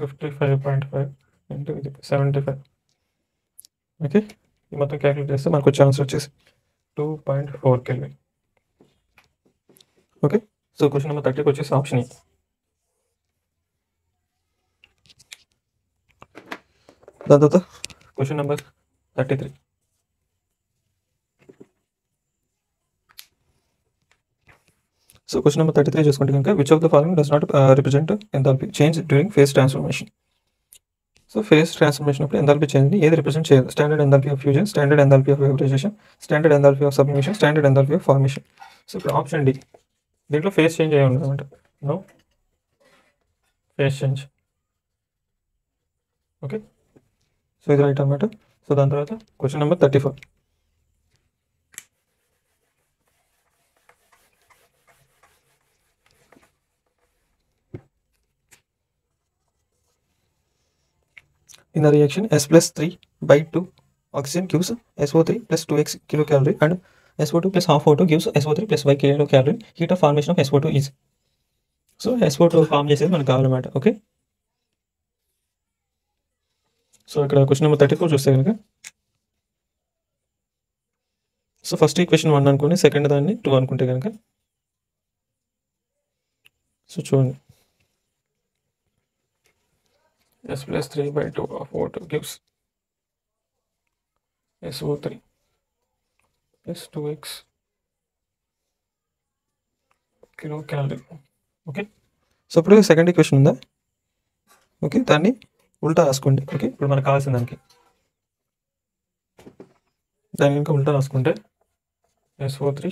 55.5 into 75. Okay, ఈ మొత్తం క్యాలిక్యులేట్ చేస్తే మనకు వచ్చే ఆన్సర్ వచ్చేసి 2.4 Kelvin. Okay, so question number 30కి వచ్చేసి ఆప్షన్ E. దాని తర్వాత question number 33. So question number 33 చూసుకుంటే కనుక which of the following does not represent enthalpy change during phase transformation. So phase transformation అప్పుడు ఎంథాల్పీ చేంజ్ని ఏది రిప్రజెంట్ చేయదు? Standard enthalpy of fusion, standard enthalpy of vaporization, standard enthalpy of sublimation, standard enthalpy of formation. So ఇప్పుడు option D, దీంట్లో phase change అయ్యి ఉండదన్నమాట. No phase change. Okay, so ఇది right అనమాట. సో దాని తర్వాత question number 34. In the reaction S plus 3/2 oxygen gives SO3 plus 2x kilocalorie and SO2 plus half O2 gives SO3 plus y kilocalorie. Heat of formation of SO2 is. So SO2 form చేసేది మనకు కావాలన్నమాట. Okay, so ఇక్కడ question number 34 చూస్తే కనుక so first equation 1 అనుకోండి, second దాన్ని 2 అనుకుంటే కనుక సో చూడండి S plus 3/2 of O2 gives SO3 plus 2x kilocalorie. Okay, so ఇప్పుడు సెకండ్ ఈక్వేషన్ ఉందా? ఓకే, దాన్ని ఉల్టా రాసుకోండి. ఓకే, ఇప్పుడు మనకు కావాల్సిన దానికి దాని ఇంకా ఉల్టా రాసుకుంటే SO3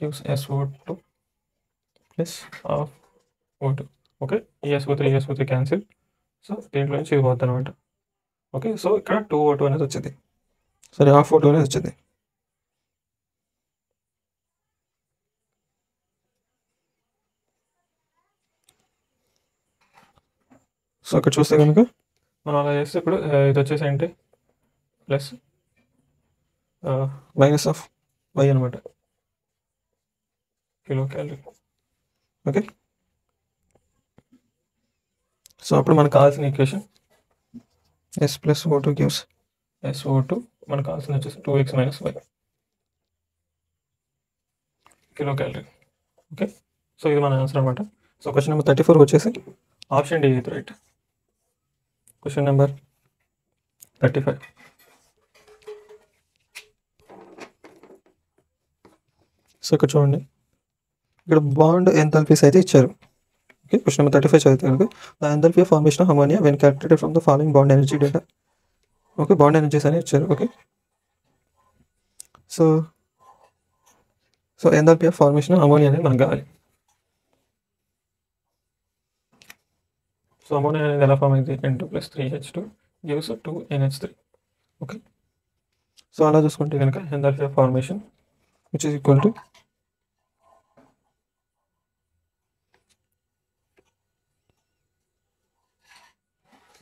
gives SO2 plus half O2. Okay, ఈ SO3 క్యాన్సిల్. సో దీంట్లో నుంచి ఇది పోద్ది అనమాట. ఓకే, సో ఇక్కడ 2O2 అనేది వచ్చింది, సరే హాఫ్ O2 అనేది వచ్చింది. సో ఇక్కడ చూస్తే కనుక మనం అలా చేస్తే ఇప్పుడు ఇది వచ్చేసి ఏంటి ప్లస్ మైనస్ ఆఫ్ వై అనమాట, కిలో క్యాలరీ. ఓకే, సో అప్పుడు మనకు కావాల్సిన equation S plus O2 gives SO2, మనకు కావాల్సిన వచ్చేసి 2x minus y kilo calorie. Okay, so ఇది మన ఆన్సర్ అనమాట. సో క్వశ్చన్ నెంబర్ 34 వచ్చేసి ఆప్షన్ డి ఇది రైట్. Question number 35. సో ఇక్కడ చూడండి, ఇక్కడ బాండ్ ఎంథాల్పీస్ అయితే ఇచ్చారు. ఓకే, క్వశ్చన్ నెంబర్ 35 చదివితే కనుక the enthalpy of formation of ammonia when calculated from the following bond energy data. Okay, bond energies అని ఇచ్చారు. Okay, so enthalpy of formation of ammonia అనేది మనకు కావాలి. సో అమోనియా అనేది ఎలా ఫామ్ అయింది? N2 plus 3H2 gives 2NH3. Okay, so అలా చూసుకుంటే కనుక enthalpy of formation which is equal to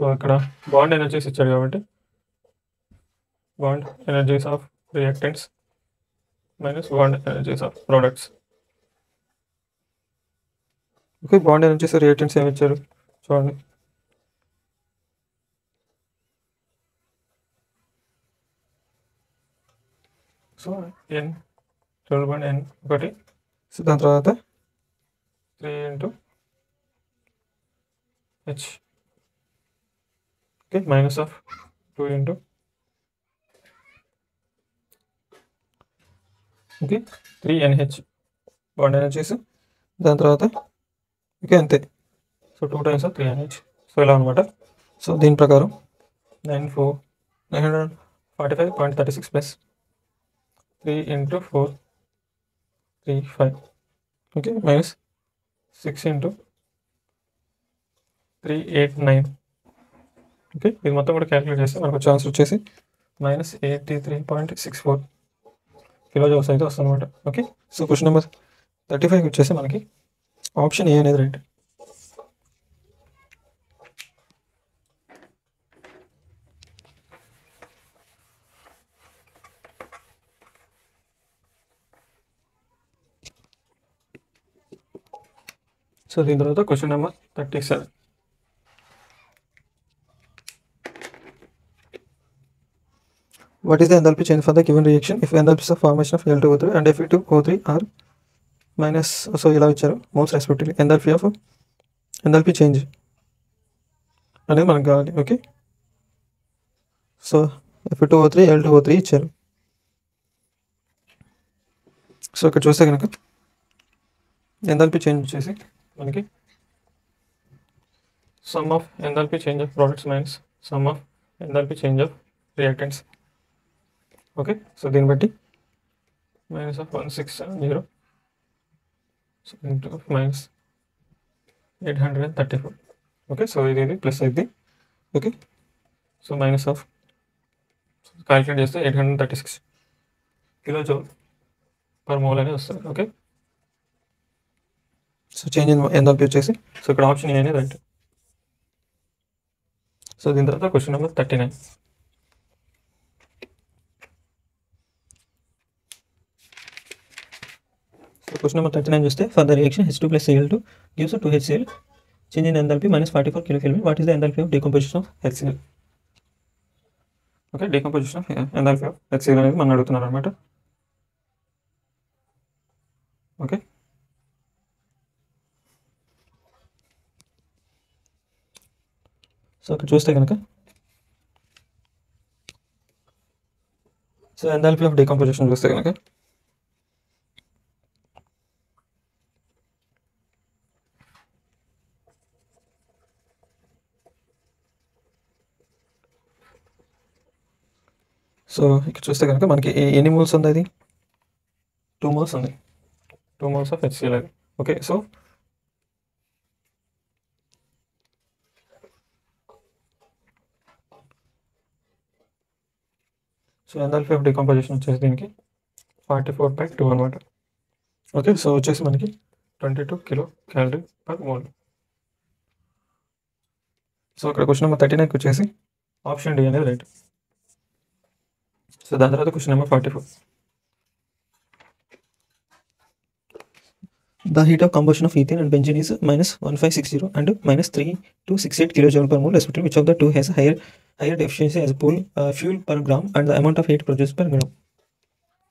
so ఇక్కడ బాండ్ ఎనర్జీస్ ఇచ్చాడు కాబట్టి bond energies of reactants minus bond energies of products. Okay, bond energies reactants ఏమి ఇచ్చారు చూడండి. సో N డబుల్ N ఒకటి, సో దాని తర్వాత 3 into H. Okay, minus of 2 into okay 3NH bond energies. దాని తర్వాత ఓకే అంతే, so 2 times of 3NH. So ఇలా అనమాట. సో దీని ప్రకారం 945.36 plus 3 into 4 35. Okay, minus 6 into 389. Okay, ఇది మొత్తం కూడా క్యాలిక్యులేట్ చేస్తే మనకు వచ్చే ఆన్సర్ వచ్చేసి మైనస్ 83.64 కిలో జౌల్స్ అయితే వస్తుంది అనమాట. ఓకే, సో క్వశ్చన్ నెంబర్ 35 వచ్చేసి మనకి ఆప్షన్ ఏ అనేది రైట్. సో దీని తర్వాత question number 37. What is the enthalpy change for the given reaction if enthalpy of formation of L2O3 and Fe2O3 are minus, so ఇలా ఇచ్చారు మోల్స్ రెస్పెక్టివ్లీ ఎంథాల్పీ చేంజ్ అనేది మనకు కావాలి. ఓకే, సో Fe2O3 L2O3 ఇచ్చారు. So ఇక్కడ చూస్తే కనుక enthalpy change వచ్చేసి మనకి some of enthalpy change of products minus sum of enthalpy change of reactants. Okay, so దీన్ని బట్టి minus of 1670 so into minus 834. Okay, so ఇది ప్లస్ అయింది. Okay, so minus of calculate చేస్తే 836 కిలో జౌల్ పర్ మోల్ అనేది వస్తుంది. Okay, so change in enthalpy వచ్చేసి, so ఇక్కడ option A అనేది రైట్. సో దీని తర్వాత question number 39. So question number 39 చూస్తే for the reaction H2 plus Cl2 gives 2HCl, change in enthalpy minus 44 kcal. What is the enthalpy of decomposition of HCl? Okay, decomposition of enthalpy of HCl అనేది మనం అడుగుతున్నారు అనమాట. Okay, so ఇక్కడ చూస్తే కనుక so enthalpy of decomposition చూస్తే కనుక so ఇక్కడ చూస్తే కనుక మనకి ఎన్ని మోల్స్ ఉంది, అది 2 మోల్స్ ఉంది, 2 మోల్స్ ఆఫ్ HCl అది. Okay, so enthalpy of decomposition వచ్చేసి దీనికి 44/2 అనమాట. ఓకే, సో వచ్చేసి మనకి 22 kilo calorie per mole. So ఇక్కడ క్వశ్చన్ నెంబర్ 39 వచ్చేసి ఆప్షన్ డి అనేది రైట్. సో దాని తర్వాత question number 44. The heat of combustion of ethane and benzene is minus 1560 and minus 3268 kilojoule per mole respectively. Which of the two has higher efficiency as fuel per gram and the amount of heat produced per gram?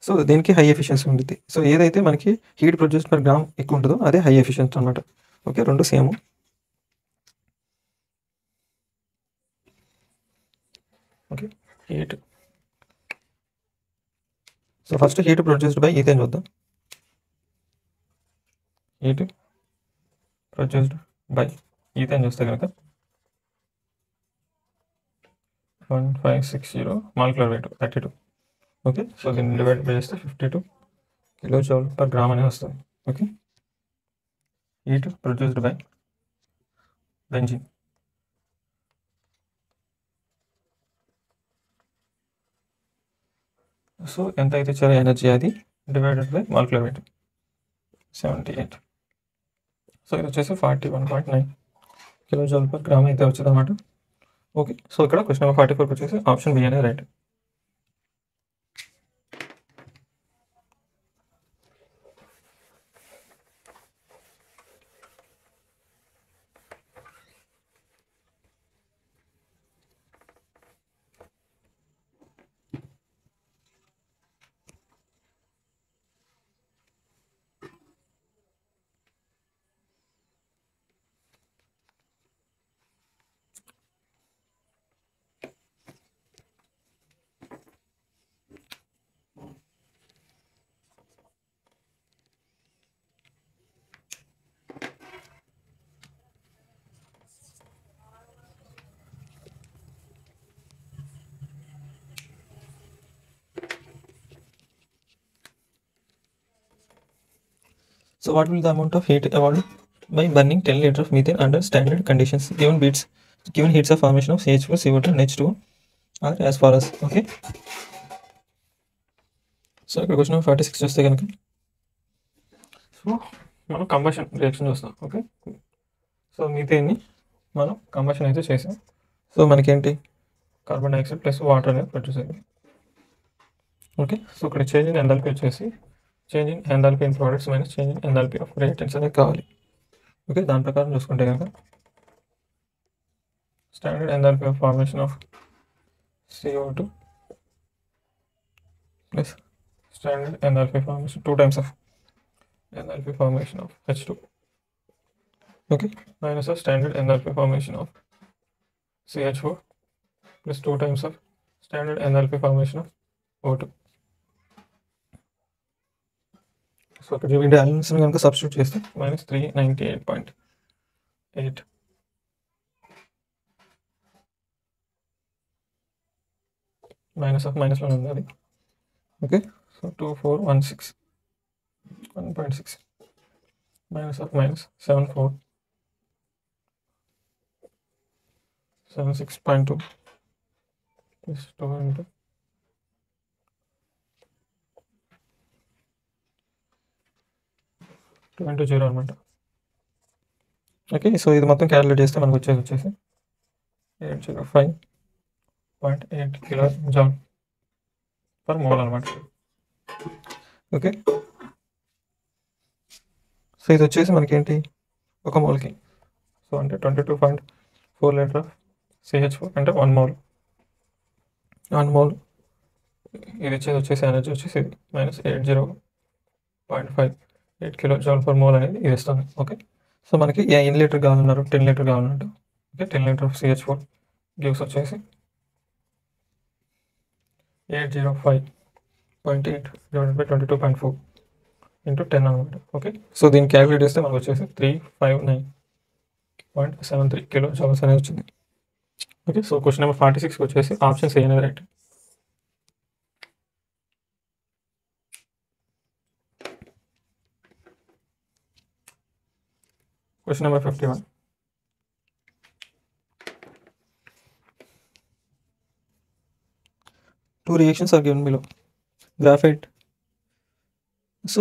So దీనికి high efficiency ఉంటుంది. So ఏదైతే మనకి heat produce per gram ఎక్కువ ఉంటుందో అదే high efficiency అనమాట. Okay, రెండు same. Okay, heat, so first heat produced by ethane చూద్దాం. హీట్ ప్రొడ్యూస్డ్ బై ఈథేన్ చూస్తే కనుక 1560 మాలిక్యులర్ వెయిట్ 32. ఓకే, సో దీన్ని డివైడ్ చేస్తే 52 కిలో జౌల్ పర్ గ్రామ్ అనేది వస్తుంది. Okay, heat produced by benzene, so ఎంత అయితే ఇచ్చారో ఎనర్జీ అది divided by molecular weight 78. So ఇది వచ్చేసి 41.9 కిలో జౌల్ పర్ గ్రామ్ అయితే వచ్చింది అనమాట. ఓకే, సో ఇక్కడ క్వశ్చన్ నెంబర్ 44 వచ్చేసి ఆప్షన్ బి అనేది right. So what will the amount of heat avoided by burning 10 liters of methane under standard conditions given heats of formation of CH4, CO2 and H2O are as follows. Okay, so ఇక్కడ question number 46 చూస్తే కనుక so మనం combustion reaction చూస్తాం. Okay, so మీథేన్ని మనం combustion అయితే చేసాం. So మనకేంటి carbon dioxide plus water అనేది ప్రొడ్యూస్ అయింది. ఓకే, సో ఇక్కడ చేంజ్ ఇన్ ఎంథాల్పీ వచ్చేసి change in enthalpy in products minus change in enthalpy of reactants అనేది కావాలి. ఓకే, దాని ప్రకారం చూసుకుంటే కనుక standard enthalpy of formation of CO2 plus standard enthalpy formation 2 times of enthalpy formation of H2. Okay, minus of standard enthalpy formation of CH4 plus 2 times of standard enthalpy formation of O2. So ఇక్కడ వీటి బ్యాలెన్స్ని కనుక substitute చేస్తే -398.8 minus of మైనస్లో ఉంది అది. Okay, so 2416 1.6 minus of minus 76.2 plus 2 into 0 అనమాట. Okay, so ఇది మొత్తం calculate చేస్తే మనకు వచ్చేసి 805.8 కిలో జౌల్ పర్ మోల్ అనమాట. ఓకే, సో ఇది వచ్చేసి మనకి ఏంటి ఒక మోల్కి, సో అంటే 22.4 లీటర్ ఆఫ్ CH4 అంటే 1 మోల్ ఇది వచ్చేసి ఎనర్జీ వచ్చేసి ఇది -80.58 కిలో జౌల్ పర్ మోల్ అనేది ఇది ఇస్తుంది. ఓకే, సో మనకి ఎన్ని లీటర్ కావాలన్నారు, 10 లీటర్ కావాలన్నట్టు. Okay, 10 litre of CH4 gives వచ్చేసి 805.8 డివైడెడ్ బై 22.4 into 10 అనమాట. ఓకే, సో దీన్ని క్యాలిక్యులేట్ చేస్తే మనకు వచ్చేసి 359.73 కిలో జౌల్స్ అనేది వచ్చింది. ఓకే, సో క్వశ్చన్ నెంబర్ 46 వచ్చేసి ఆప్షన్స్ ఏ అనేది right. Question number 51. Two reactions are given below. Graphite, so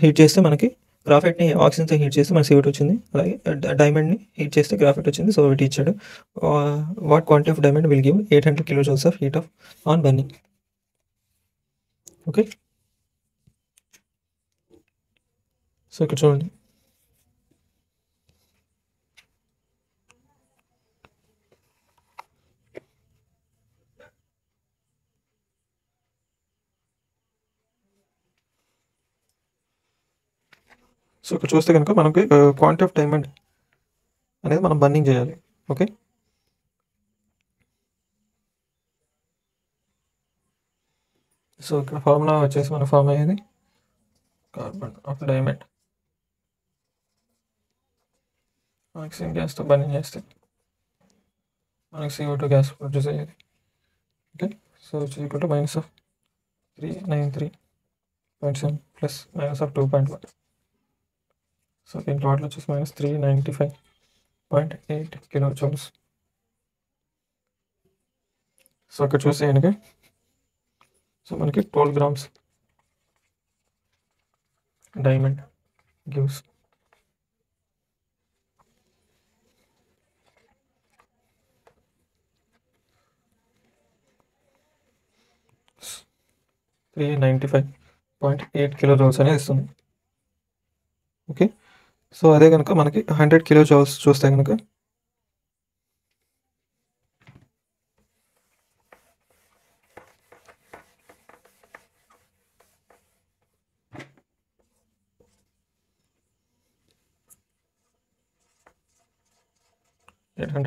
heat చేస్తే మనకి గ్రాఫైట్ని ఆక్సిజన్తో హీట్ చేస్తే మనకి CO2 వచ్చింది. అలాగే డైమండ్ని హీట్ చేస్తే గ్రాఫైట్ వచ్చింది. సో వీటి ఇచ్చాడు. What quantity of diamond will give 800 kilo joules of heat of on burning. Okay, so ఇక్కడ చూడండి, సో ఇక్కడ చూస్తే కనుక మనకి క్వాంటిటీ ఆఫ్ డైమండ్ అనేది మనం బర్నింగ్ చేయాలి. ఓకే, సో ఇక్కడ ఫార్ములా వచ్చేసి మన ఫార్మ్ అయ్యేది కార్బన్ ఆఫ్ డైమండ్ ఆక్సిజన్ గ్యాస్తో బర్నింగ్ చేస్తే మనకి CO2 గ్యాస్ ప్రొడ్యూస్ అయ్యేది. Okay, so equal to minus of 393.7 plus minus of 2.1. So దీని టోటల్ వచ్చేసి -395.8 కిలో జౌల్స్. సో ఇక్కడ చూసేయండి, సో మనకి 12 grams diamond gives 395.8 kilo joules అనేది ఇస్తుంది. ఓకే, సో అదే కనుక మనకి 100 కిలో జౌల్స్ చూస్తే కనుక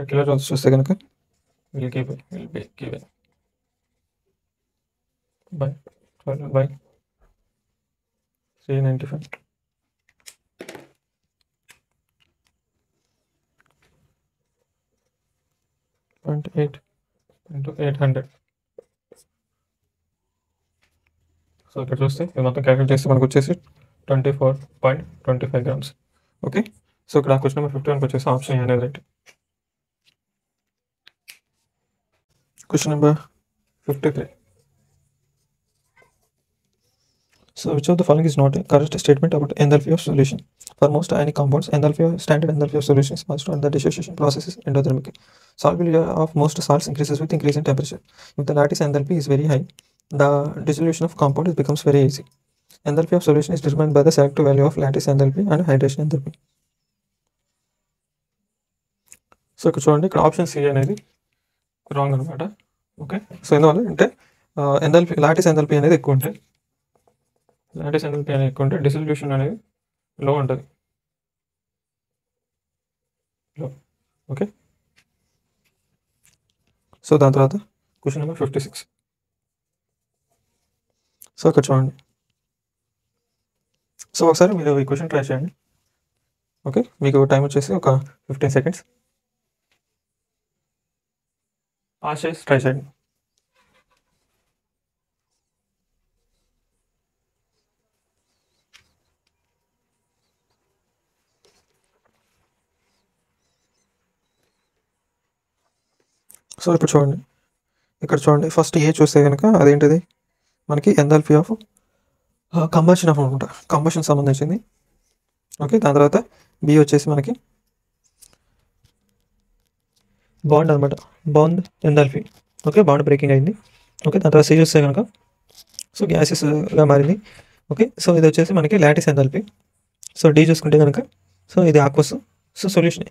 కిలో జౌల్స్ చూస్తే కనుక will be given by 12 by 395. .8 into 800. So ఇక్కడ చూస్తే ఇది మొత్తం క్యాలిక్యులేట్ చేస్తే మనకు వచ్చేసి 24.25 గ్రామ్స్. ఓకే, సో ఇక్కడ క్వశ్చన్ నెంబర్ 51 వచ్చేసి ఆప్షన్ అనేది right. Question number 53. So which of the following is not a correct statement about enthalpy of solution? For most ionic compounds, standard enthalpy of solutions must run the dissociation process is endothermic. Solubility of most salts increases with increase in temperature. If the lattice enthalpy is very high, the dissolution of compound becomes very easy. Enthalpy of solution is determined by the selective value of lattice enthalpy and hydration enthalpy. So ఇక్కడ చూడండి, ఇక్కడ option C అనేది wrong అనమాట. Okay, so ఎందువల్ల అంటే enthalpy lattice enthalpy అనేది ఎక్కువ ఉంటుంది. లాటిస్ ఎంథాల్పీ అనేది ఎక్కువ ఉంటే డిసొల్యూషన్ అనేది లో ఉంటుంది. లో. ఓకే. సో దాని తర్వాత క్వశ్చన్ నెంబర్ 56. సో ఇక్కడ చూడండి. సో ఒకసారి మీరు ఈ క్వశ్చన్ ట్రై చేయండి. ఓకే, మీకు టైం వచ్చేసి ఒక 15 seconds. చేసి ట్రై చేయండి. సో ఇప్పుడు చూడండి, ఇక్కడ చూడండి, ఫస్ట్ ఏ చూస్తే కనుక అదేంటిది మనకి ఎంథాల్పీ ఆఫ్ కంబషన్ ఆఫ్ అనమాట, కంబషన్ సంబంధించింది. ఓకే, దాని తర్వాత బి వచ్చేసి మనకి బాండ్ అనమాట, bond enthalpy. Okay, bond breaking అయింది. ఓకే, దాని తర్వాత సి చూస్తే కనుక సో గ్యాసెస్గా మారింది. ఓకే, సో ఇది వచ్చేసి మనకి లాటిస్ ఎంథాల్పీ. సో డి చూసుకుంటే కనుక సో ఇది aqueous. So solution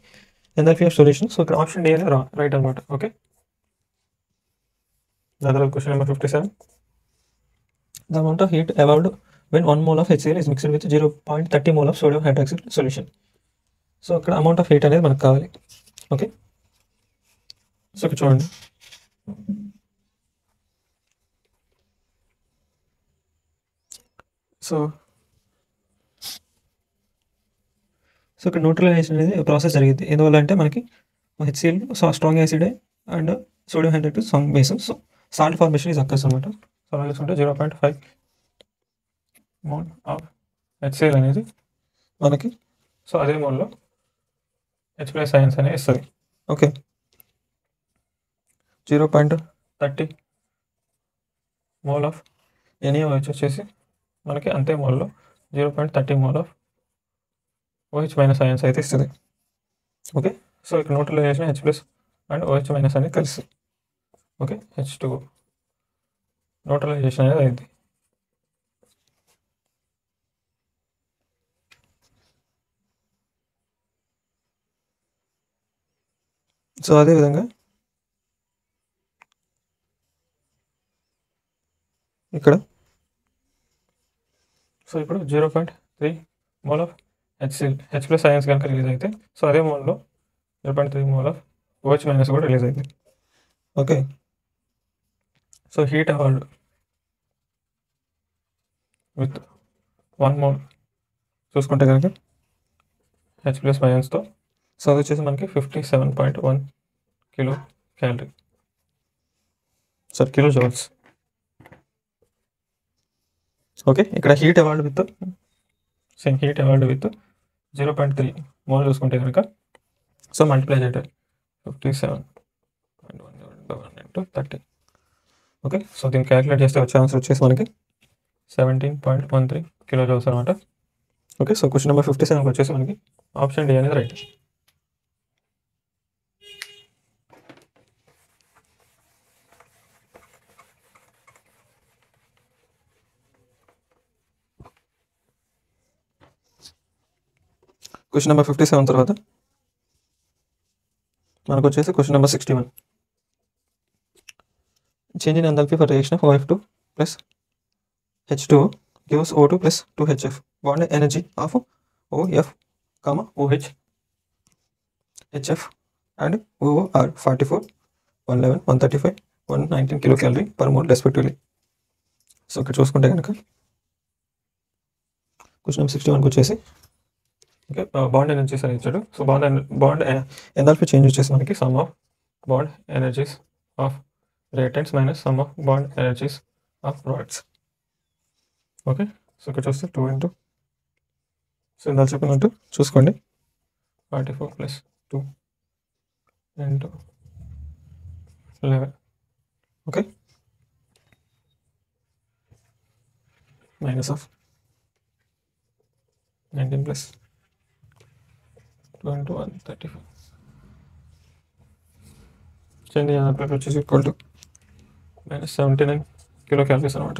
enthalpy of solution. So ఇక్కడ ఆప్షన్ డి అనేది రైట్ అనమాట. ఓకే, దాని తర్వాత question number 57. The amount of heat evolved when 1 mole of HCl is mixed with 0.30 mole of sodium hydroxide solution. So అక్కడ amount of heat అనేది మనకు కావాలి. Okay, so ఇక్కడ చూడండి, సో ఇక్కడ న్యూట్రలైజేషన్ అనేది ప్రాసెస్ జరిగింది. ఎందువల్ల అంటే మనకి HCl strong acid and sodium hydroxide strong base. So salt formation is occurs అనమాట. సో అలా చూసుకుంటే 0.5 మోల్ ఆఫ్ HCl అనేది మనకి సో అదే మోల్లో H+ అయాన్స్ అనేది ఇస్తుంది. ఓకే, 0.30 మోల్ ఆఫ్ NaOH వచ్చేసి మనకి అంతే మోల్లో 0.30 మోల్ ఆఫ్ OH- అయాన్స్ అయితే ఇస్తుంది. ఓకే, సో ఇక్కడ న్యూట్రలైజేషన్ H+ అండ్ OH- అనేది కలిసి ఓకే H2 న్యూట్రలైజేషన్ అనేది అయింది. సో అదేవిధంగా ఇక్కడ సో ఇప్పుడు 0.3 మోల్ ఆఫ్ H+ అయాన్స్ కనుక రిలీజ్ అయితే సో అదే మోల్లో 0.3 మోల్ ఆఫ్ OH- కూడా రిలీజ్ అయింది. Okay, so heat అవాల్డ్ with 1 mole చూసుకుంటే కనుక H+ అయాన్స్తో సో అది వచ్చేసి మనకి 57.1 kilo calorie kilo joules. Okay, ఇక్కడ హీట్ అవాల్డ్ విత్ 0.3 మోల్ చూసుకుంటే కనుక సో మల్టిప్లై చేయటం 57.1 × 30. ఓకే, సో దీన్ని క్యాలిక్యులేట్ చేస్తే వచ్చే ఆన్సర్ వచ్చేసి మనకి 17.13 కిలో జౌల్స్ అనమాట. ఓకే, సో క్వశ్చన్ నెంబర్ 57 వచ్చేసి మనకి ఆప్షన్ డి అనేది రైట్. క్వశ్చన్ నెంబర్ 57 తర్వాత మనకు వచ్చేసి question number 61. Change in enthalpy for reaction of OF2 plus H2O gives O2 plus 2HF. Bond energy of OF, OH, HF and OO are 44, 111, 135, 119 kilocalorie per mole respectively. So ఇక్కడ చూసుకుంటే కనుక question number 61కి వచ్చేసి okay bond energies అని ఇచ్చాడు. So bond enthalpy change వచ్చేసి మనకి some of bond energies of reactants minus sum of bond energies of products. Okay, so ఇక్కడ చూస్తే 2 × సో ఇందాక చెప్పినట్టు చూసుకోండి 44 + 2 × 11. ఓకే, మైనస్ ఆఫ్ 19 + 2 × 135 చేంజ్ వచ్చేసి ఈక్వల్ టు -79 కిలో క్యాలరీస్ అనమాట.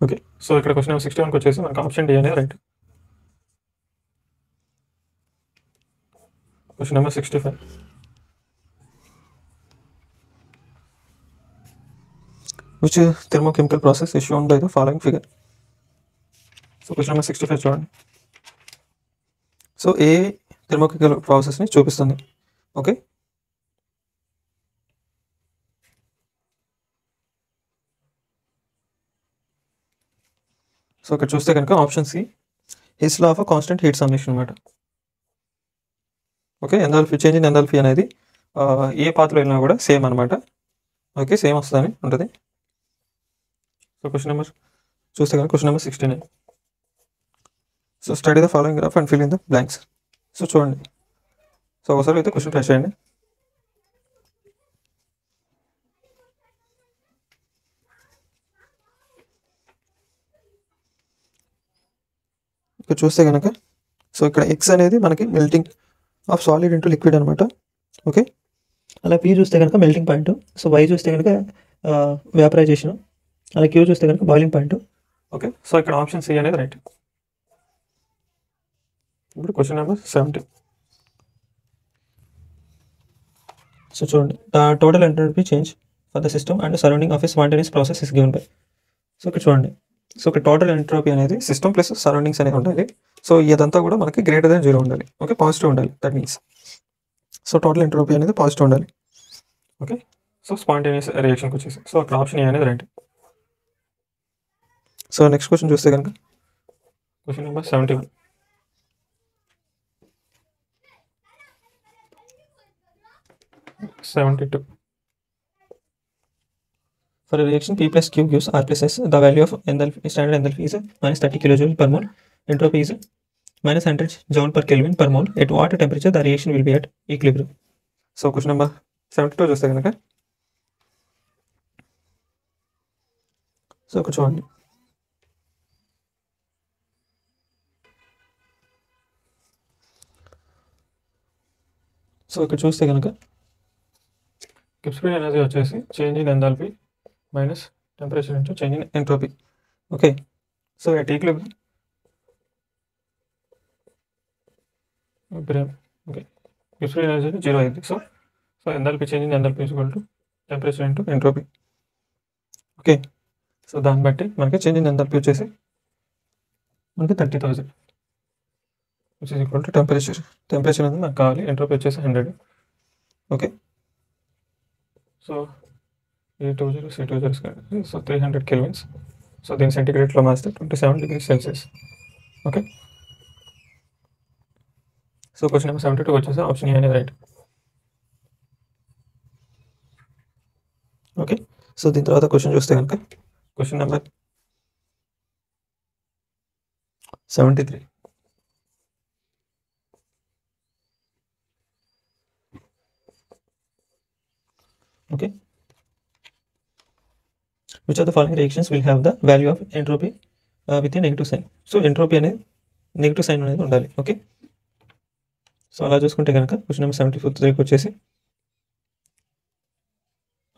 ఓకే, సో ఇక్కడ క్వశ్చన్ నెంబర్ 61కి వచ్చేసి మనకు ఆప్షన్ డి అనేది right. Question number 65. which thermochemical process is shown by the following figure. So question number 65 చూడండి. సో ఏ థెర్మోకెమికల్ ప్రాసెస్ని చూపిస్తుంది. ఓకే, సో ఇక్కడ చూస్తే కనుక option C Hess law of constant heat summation అనమాట. Okay, enthalpy change in enthalpy అనేది ఏ పాత్రలో వెళ్ళినా కూడా సేమ్ అనమాట. ఓకే, సేమ్ వస్తుందని ఉంటుంది. సో క్వశ్చన్ నెంబర్ చూస్తే కనుక question number 69. So study the following graph and fill in the blanks. So చూడండి, సో ఒకసారి అయితే క్వశ్చన్ ట్రై చేయండి. ఇక్కడ చూస్తే కనుక సో ఇక్కడ ఎక్స్ అనేది మనకి melting of solid into liquid అనమాట. ఓకే, అలా పీ చూస్తే కనుక మెల్టింగ్ పాయింట్, సో వై చూస్తే కనుక వేపరైజేషన్, అలా క్యూ చూస్తే కనుక బాయిలింగ్ పాయింట్. ఓకే, సో ఇక్కడ ఆప్షన్ సి అనేది రైట్. ఇప్పుడు క్వశ్చన్ నెంబర్ 70. సో చూడండి, total enthalpy change for the system and surrounding of a spontaneous process is given by. So ఇక్కడ చూడండి, సో ఇక్కడ టోటల్ ఎంట్రోపీ అనేది సిస్టమ్ ప్లస్ సరౌండింగ్స్ అనేది ఉండాలి. సో ఇదంతా కూడా మనకి గ్రేటర్ దాన్ 0 ఉండాలి. ఓకే, పాజిటివ్ ఉండాలి. That means so total entropy అనేది పాజిటివ్ ఉండాలి. ఓకే, సో స్పాంటేనియస్ రియాక్షన్కి వచ్చేసి సో అక్కడ ఆప్షన్ ఏ అనేది రైట్. సో నెక్స్ట్ క్వశ్చన్ చూస్తే కనుక question number 71. For a reaction P plus Q gives R plus S, the value of enthalpy, standard enthalpy is minus 30 kilojoule per mole. Entropy is minus 100 joule per Kelvin per mole. At what temperature the reaction will be at equilibrium? So question number 72 చూస్తే కనుక so ఇక్కడ చూడండి, so ఇక్కడ చూస్తే కనుక Gibbs free energy వచ్చేసి change in enthalpy minus temperature into change in entropy. Okay, so at equilibrium okay Gibbs free energy 0 అయింది. So enthalpy change in enthalpy equal to temperature into entropy. Okay, so దాన్ని బట్టి మనకి change in enthalpy వచ్చేసి మనకి 30,000 which is equal to temperature అనేది మనకు కావాలి. Entropy వచ్చేసి 100. ఓకే, సో ఈ 2 zeros ఈ 2 zeros సో 300 కెల్విన్స్. సో దీని సెంటిగ్రేడ్లో మార్చితే 27 degrees Celsius. Okay, so question number 72 వచ్చేసి ఆప్షన్ ఏ అనేది రైట్. ఓకే, సో దీని తర్వాత క్వశ్చన్ చూస్తే కనుక question number 73. Okay, which of the following reactions will have the value of entropy with a negative sign? So entropy అనేది negative sign అనేది ఉండాలి. Okay, so అలా చూసుకుంటే కనుక క్వశ్చన్ నెంబర్ 74 వచ్చేసి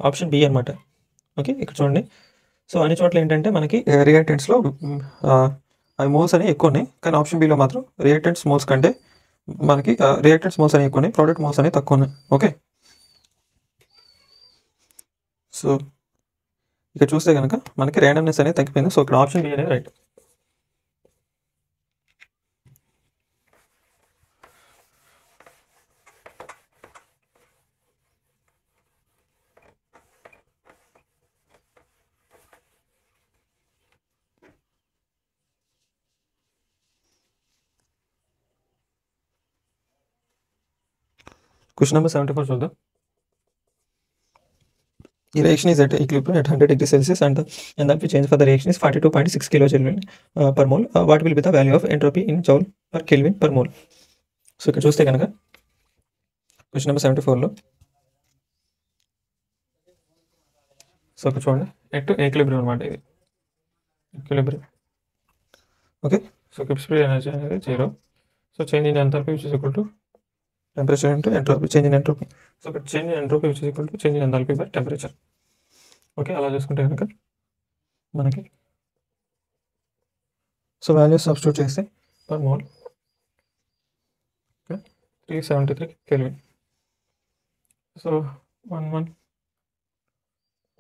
ఆప్షన్ బి అనమాట. ఓకే, ఇక్కడ చూడండి, సో అన్ని చోట్ల ఏంటంటే మనకి రియాక్టెంట్స్లో అవి మోల్స్ అనేవి ఎక్కువ ఉన్నాయి, కానీ ఆప్షన్ బిలో మాత్రం రియాక్టెంట్స్ మోల్స్ కంటే మనకి రియాక్టెంట్స్ మోల్స్ అనేవి ఎక్కువ ఉన్నాయి, ప్రోడక్ట్ మోల్స్ అనేవి తక్కువ ఉన్నాయి. ఓకే, సో ఇక్కడ చూస్తే కనుక మనకి ర్యాండమ్నెస్ అనేది తగ్గిపోయింది. సో ఇక్కడ ఆప్షన్ బి అనేది రైట్. క్వశ్చన్ నెంబర్ 74 చూద్దాం. The reaction is at equilibrium at 100 degrees Celsius and the enthalpy change for the reaction is 42.6 kilojoule per mole. What will be the value of entropy in joule per Kelvin per mole? So ఇక్కడ చూస్తే కనుక question number 74లో so ఇక్కడ చూడండి at equilibrium అనమాట, ఇది equilibrium. Okay, so Gibbs free energy అనేది 0. So change in enthalpy which is equal to temperature into entropy, change in entropy. So ఇక్కడ change in entropy which is equal to change in enthalpy by temperature. Okay, అలా చూసుకుంటే కనుక మనకి so values substitute చేస్తే per mole 373 Kelvin. So 11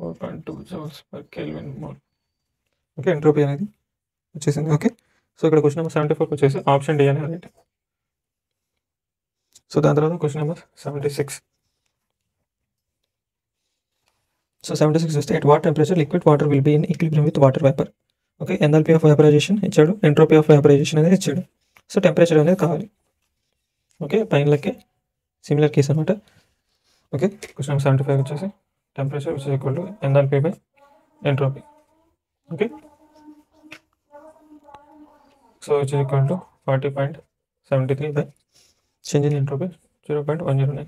4.2 joules per Kelvin mole. Okay, entropy అనేది వచ్చేసింది. Okay, so ఇక్కడ question number 74 వచ్చేసి ఆప్షన్ డి అనేది రైట్. సో దాని తర్వాత క్వశ్చన్ నెంబర్ 76. సో 76 చూస్తే at what temperature liquid water will be in equilibrium with water vapour. Okay, enthalpy of vaporization ఇచ్చాడు, entropy of vaporization అనేది ఇచ్చాడు. సో టెంపరేచర్ అనేది కావాలి. ఓకే, పైనలకి సిమిలర్ కేస్ అనమాట. ఓకే, క్వశ్చన్ నెంబర్ 75 వచ్చేసి temperature which is equal to enthalpy by entropy. Okay, so which is equal to 40.73 by change in entropy 0.109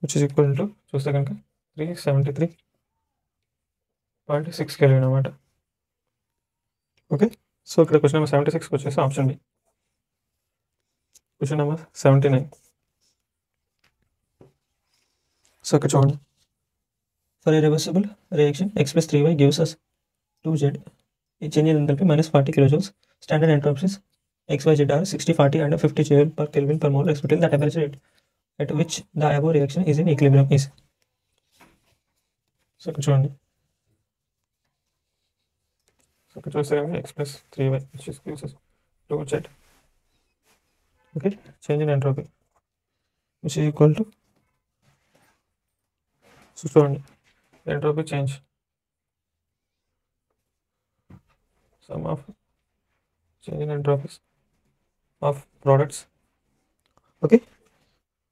which is equal to చూస్తే కనుక 373.6 Kelvin అనమాట. Okay, so ఇక్కడ question number 76 వచ్చేసి option B. Question number 79. So ఇక్కడ చూడండి, for a reversible reaction x plus 3y gives us 2z. ఈ change in enthalpy -40 kilojoules. Standard entropies XYZ are 60, 40 and 50 joule per Kelvin per mole respectively. The temperature at which the above reaction is in equilibrium is. So ఇక్కడ చూడండి, so ఇక్కడ చూస్తే x plus 3y which is gives us 2z. Okay, change in entropy which is equal to, so చూడండి entropy change sum of change in entropies of products. Okay,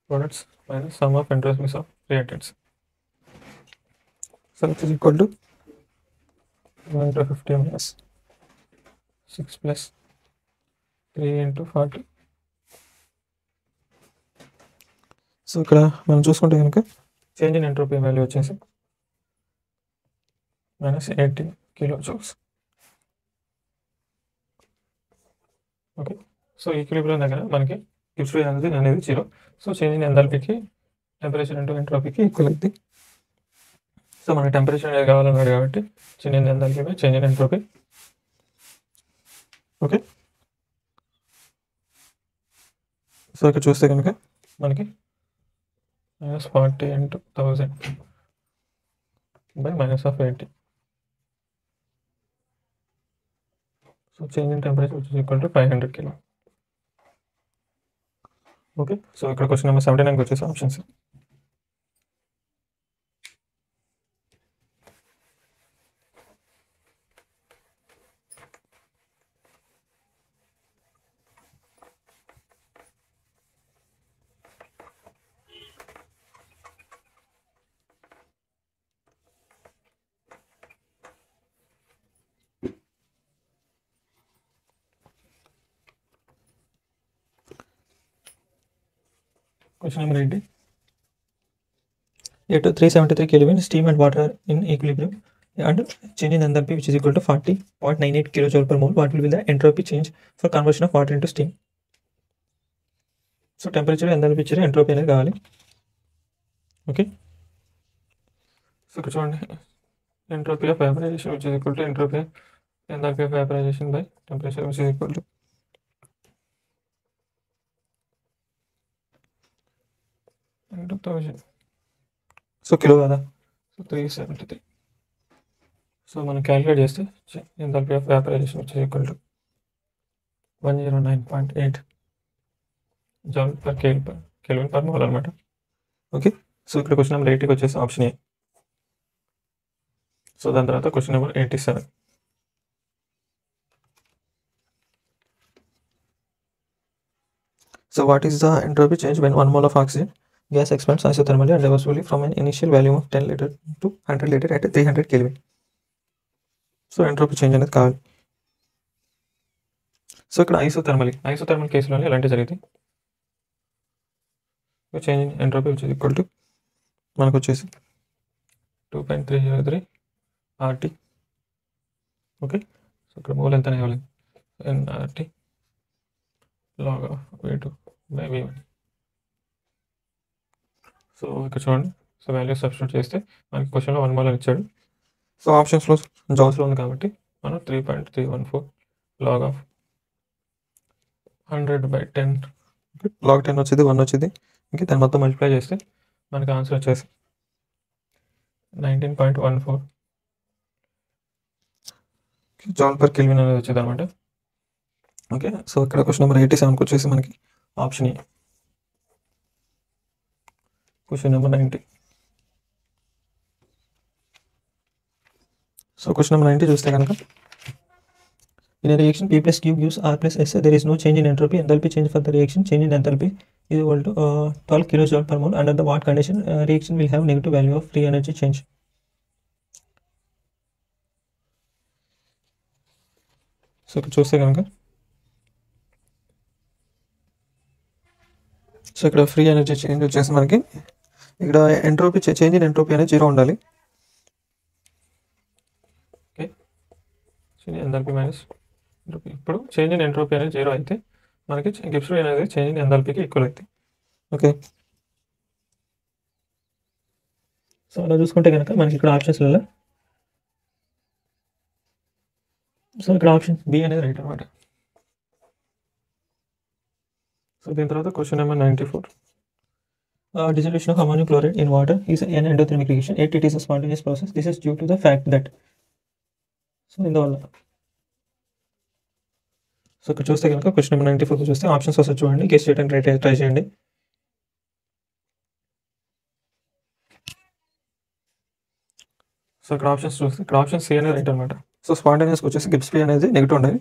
products minus sum of entropies of reactants. So it is equal to 1 into 50 minus 6 plus 3 into 40. So ఇక్కడ మనం చూసుకుంటే కనుక change in entropy value వచ్చేసి -80 kilojoules. Okay, so equilibrium దగ్గర మనకి Gibbs free అనేది 0. So change in ఎంథాల్పీకి temperature into ఎంట్రోపీకి ఈక్వల్ అవుతుంది. సో మనకి టెంపరేచర్ అనేది కావాలన్నాడు కాబట్టి change in enthalpy by change in entropy. Okay, so ఇక్కడ చూస్తే కనుక మనకి -40 into 1000 by -80. So change in temperature which is equal to 500 kilo. Okay, so ఇక్కడ క్వశ్చన్ నెంబర్ 79 వచ్చేసి options. Question number 80. At 373 Kelvin, steam and water are in equilibrium and change in enthalpy which is equal to 40.98 kilojoule per mole. What will be the entropy change for conversion of water into steam? So temperature, enthalpy, entropy అనేది కావాలి. Okay, so ఇక్కడ చూడండి entropy of vaporization which is equal to entropy enthalpy of vaporization by temperature which is equal to into 1000. So kilo కదా, so 373. So మనం calculate చేస్తే enthalpy of vaporisation which is equal to 109.8 joule per kelvin per mole అనమాట. Okay, so ఇక్కడ question number 80కి వచ్చేసి option A. So దాని తర్వాత question number 87. So what is the entropy change when 1 mole of oxygen gas expands isothermally and reversibly from an initial volume of 10 liter to 100 liter at 300 Kelvin. So entropy change అనేది కావాలి. So ఇక్కడ isothermal కేసులోనే ఇలాంటి జరిగింది. Change in entropy which is equal to మనకు వచ్చేసి 2.303 RT. Okay, so ఇక్కడ mole ఎంత ఇవ్వాలి, NRT log of V2 by V1. So ఇక్కడ చూడండి, సో వాల్యూ సబ్స్టిట్యూట్ చేస్తే మనకి క్వశ్చన్లో 1 mole అని ఇచ్చాడు. సో ఆప్షన్స్లో జౌల్స్లో ఉంది కాబట్టి మనం 3.314 log ఆఫ్ 100/10 log 10 వచ్చింది, 1 వచ్చింది. ఇంకా దాన్ని మొత్తం మల్టిప్లై చేస్తే మనకి ఆన్సర్ వచ్చేసి 19.14 జౌల్ పర్ కెల్విన్ అనేది వచ్చేది అనమాట. ఓకే, సో ఇక్కడ క్వశ్చన్ నెంబర్ 87కి వచ్చేసి మనకి option A. Question number 90. So question number 90 చూస్తే కనుక in a reaction P plus Q gives R plus S, there is no change in entropy. Enthalpy change for the reaction, change in enthalpy is equal to 12 kilojoule per mole. Under the what condition reaction will have negative value of free energy change. So ఇక్కడ చూస్తే కనుక so ఇక్కడ free energy change వచ్చేసి మనకి ఇక్కడ entropy change in entropy అనేది 0 ఉండాలి. Okay, enthalpy minus entropy. ఇప్పుడు చేంజ్ ఇన్ ఎంట్రోపీ అనేది 0 అయితే మనకి గిబ్స్ ఫ్రీ అనేది చేంజ్ ఇన్ ఎంథాల్పీకి ఈక్వల్ అవుతుంది. ఓకే, సో అలా చూసుకుంటే కనుక మనకి ఇక్కడ ఆప్షన్స్లలో సో ఇక్కడ ఆప్షన్ బి అనేది రైట్ అనమాట. సో దీని తర్వాత question number 94. Dissolution of ammonium chloride in water is an endothermic reaction, yet it is a spontaneous process. This is due to the fact that so ఇందువల్ల so ఇక్కడ చూస్తే కనుక question number 94 చూస్తే options వస్తే చూడండి, guess చేయడానికి try చేయండి. So ఇక్కడ ఆప్షన్స్ చూస్తే ఇక్కడ ఆప్షన్ సి అనేది రైట్ అనమాట. సో స్పాంటేనియస్కి వచ్చేసి గిబ్స్ ఫ్రీ అనేది నెగిటివ్ ఉండాలి.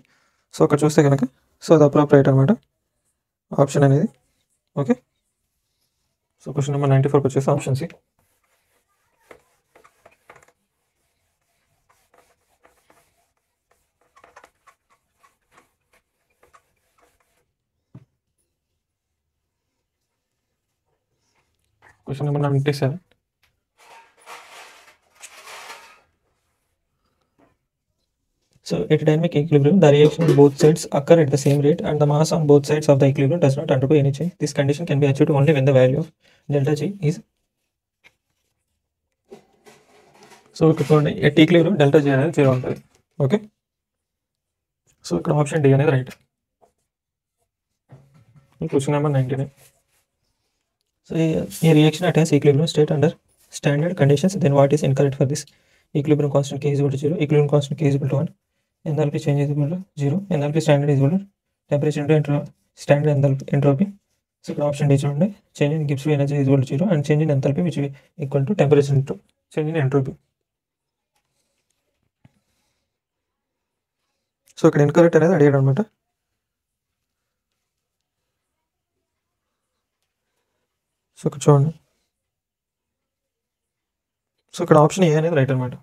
సో అక్కడ చూస్తే కనుక సో అది అప్రాపరేట్ అనమాట ఆప్షన్ అనేది. ఓకే, సో క్వశ్చన్ నెంబర్ 94 వచ్చేసి option C. Question number 97. So at dynamic equilibrium, the reaction on both sides occur at the same rate and the mass on both sides of the equilibrium does not undergo any change. This condition can be achieved only when the value of delta G is. So ఇక్కడ చూడండి, at equilibrium delta G అనేది 0 ఉంటుంది. Okay, so ఇక్కడ option D అనేది right. Question number 99. So a reaction attains equilibrium state under standard conditions, then what is incorrect for this? Equilibrium constant K is equal to 0, equilibrium constant K is equal to 1, enthalpy change is equal to 0, enthalpy standard is equal to temperature into standard entropy. So ఇక్కడ option D చూడండి, change in Gibbs free energy is equal to 0 and change in enthalpy which is equal to temperature into change in entropy. So ఇక్కడ incorrect అనేది అడిగాడు అనమాట. So ఇక్కడ చూడండి, so ఇక్కడ option A అనేది రైట్ అనమాట.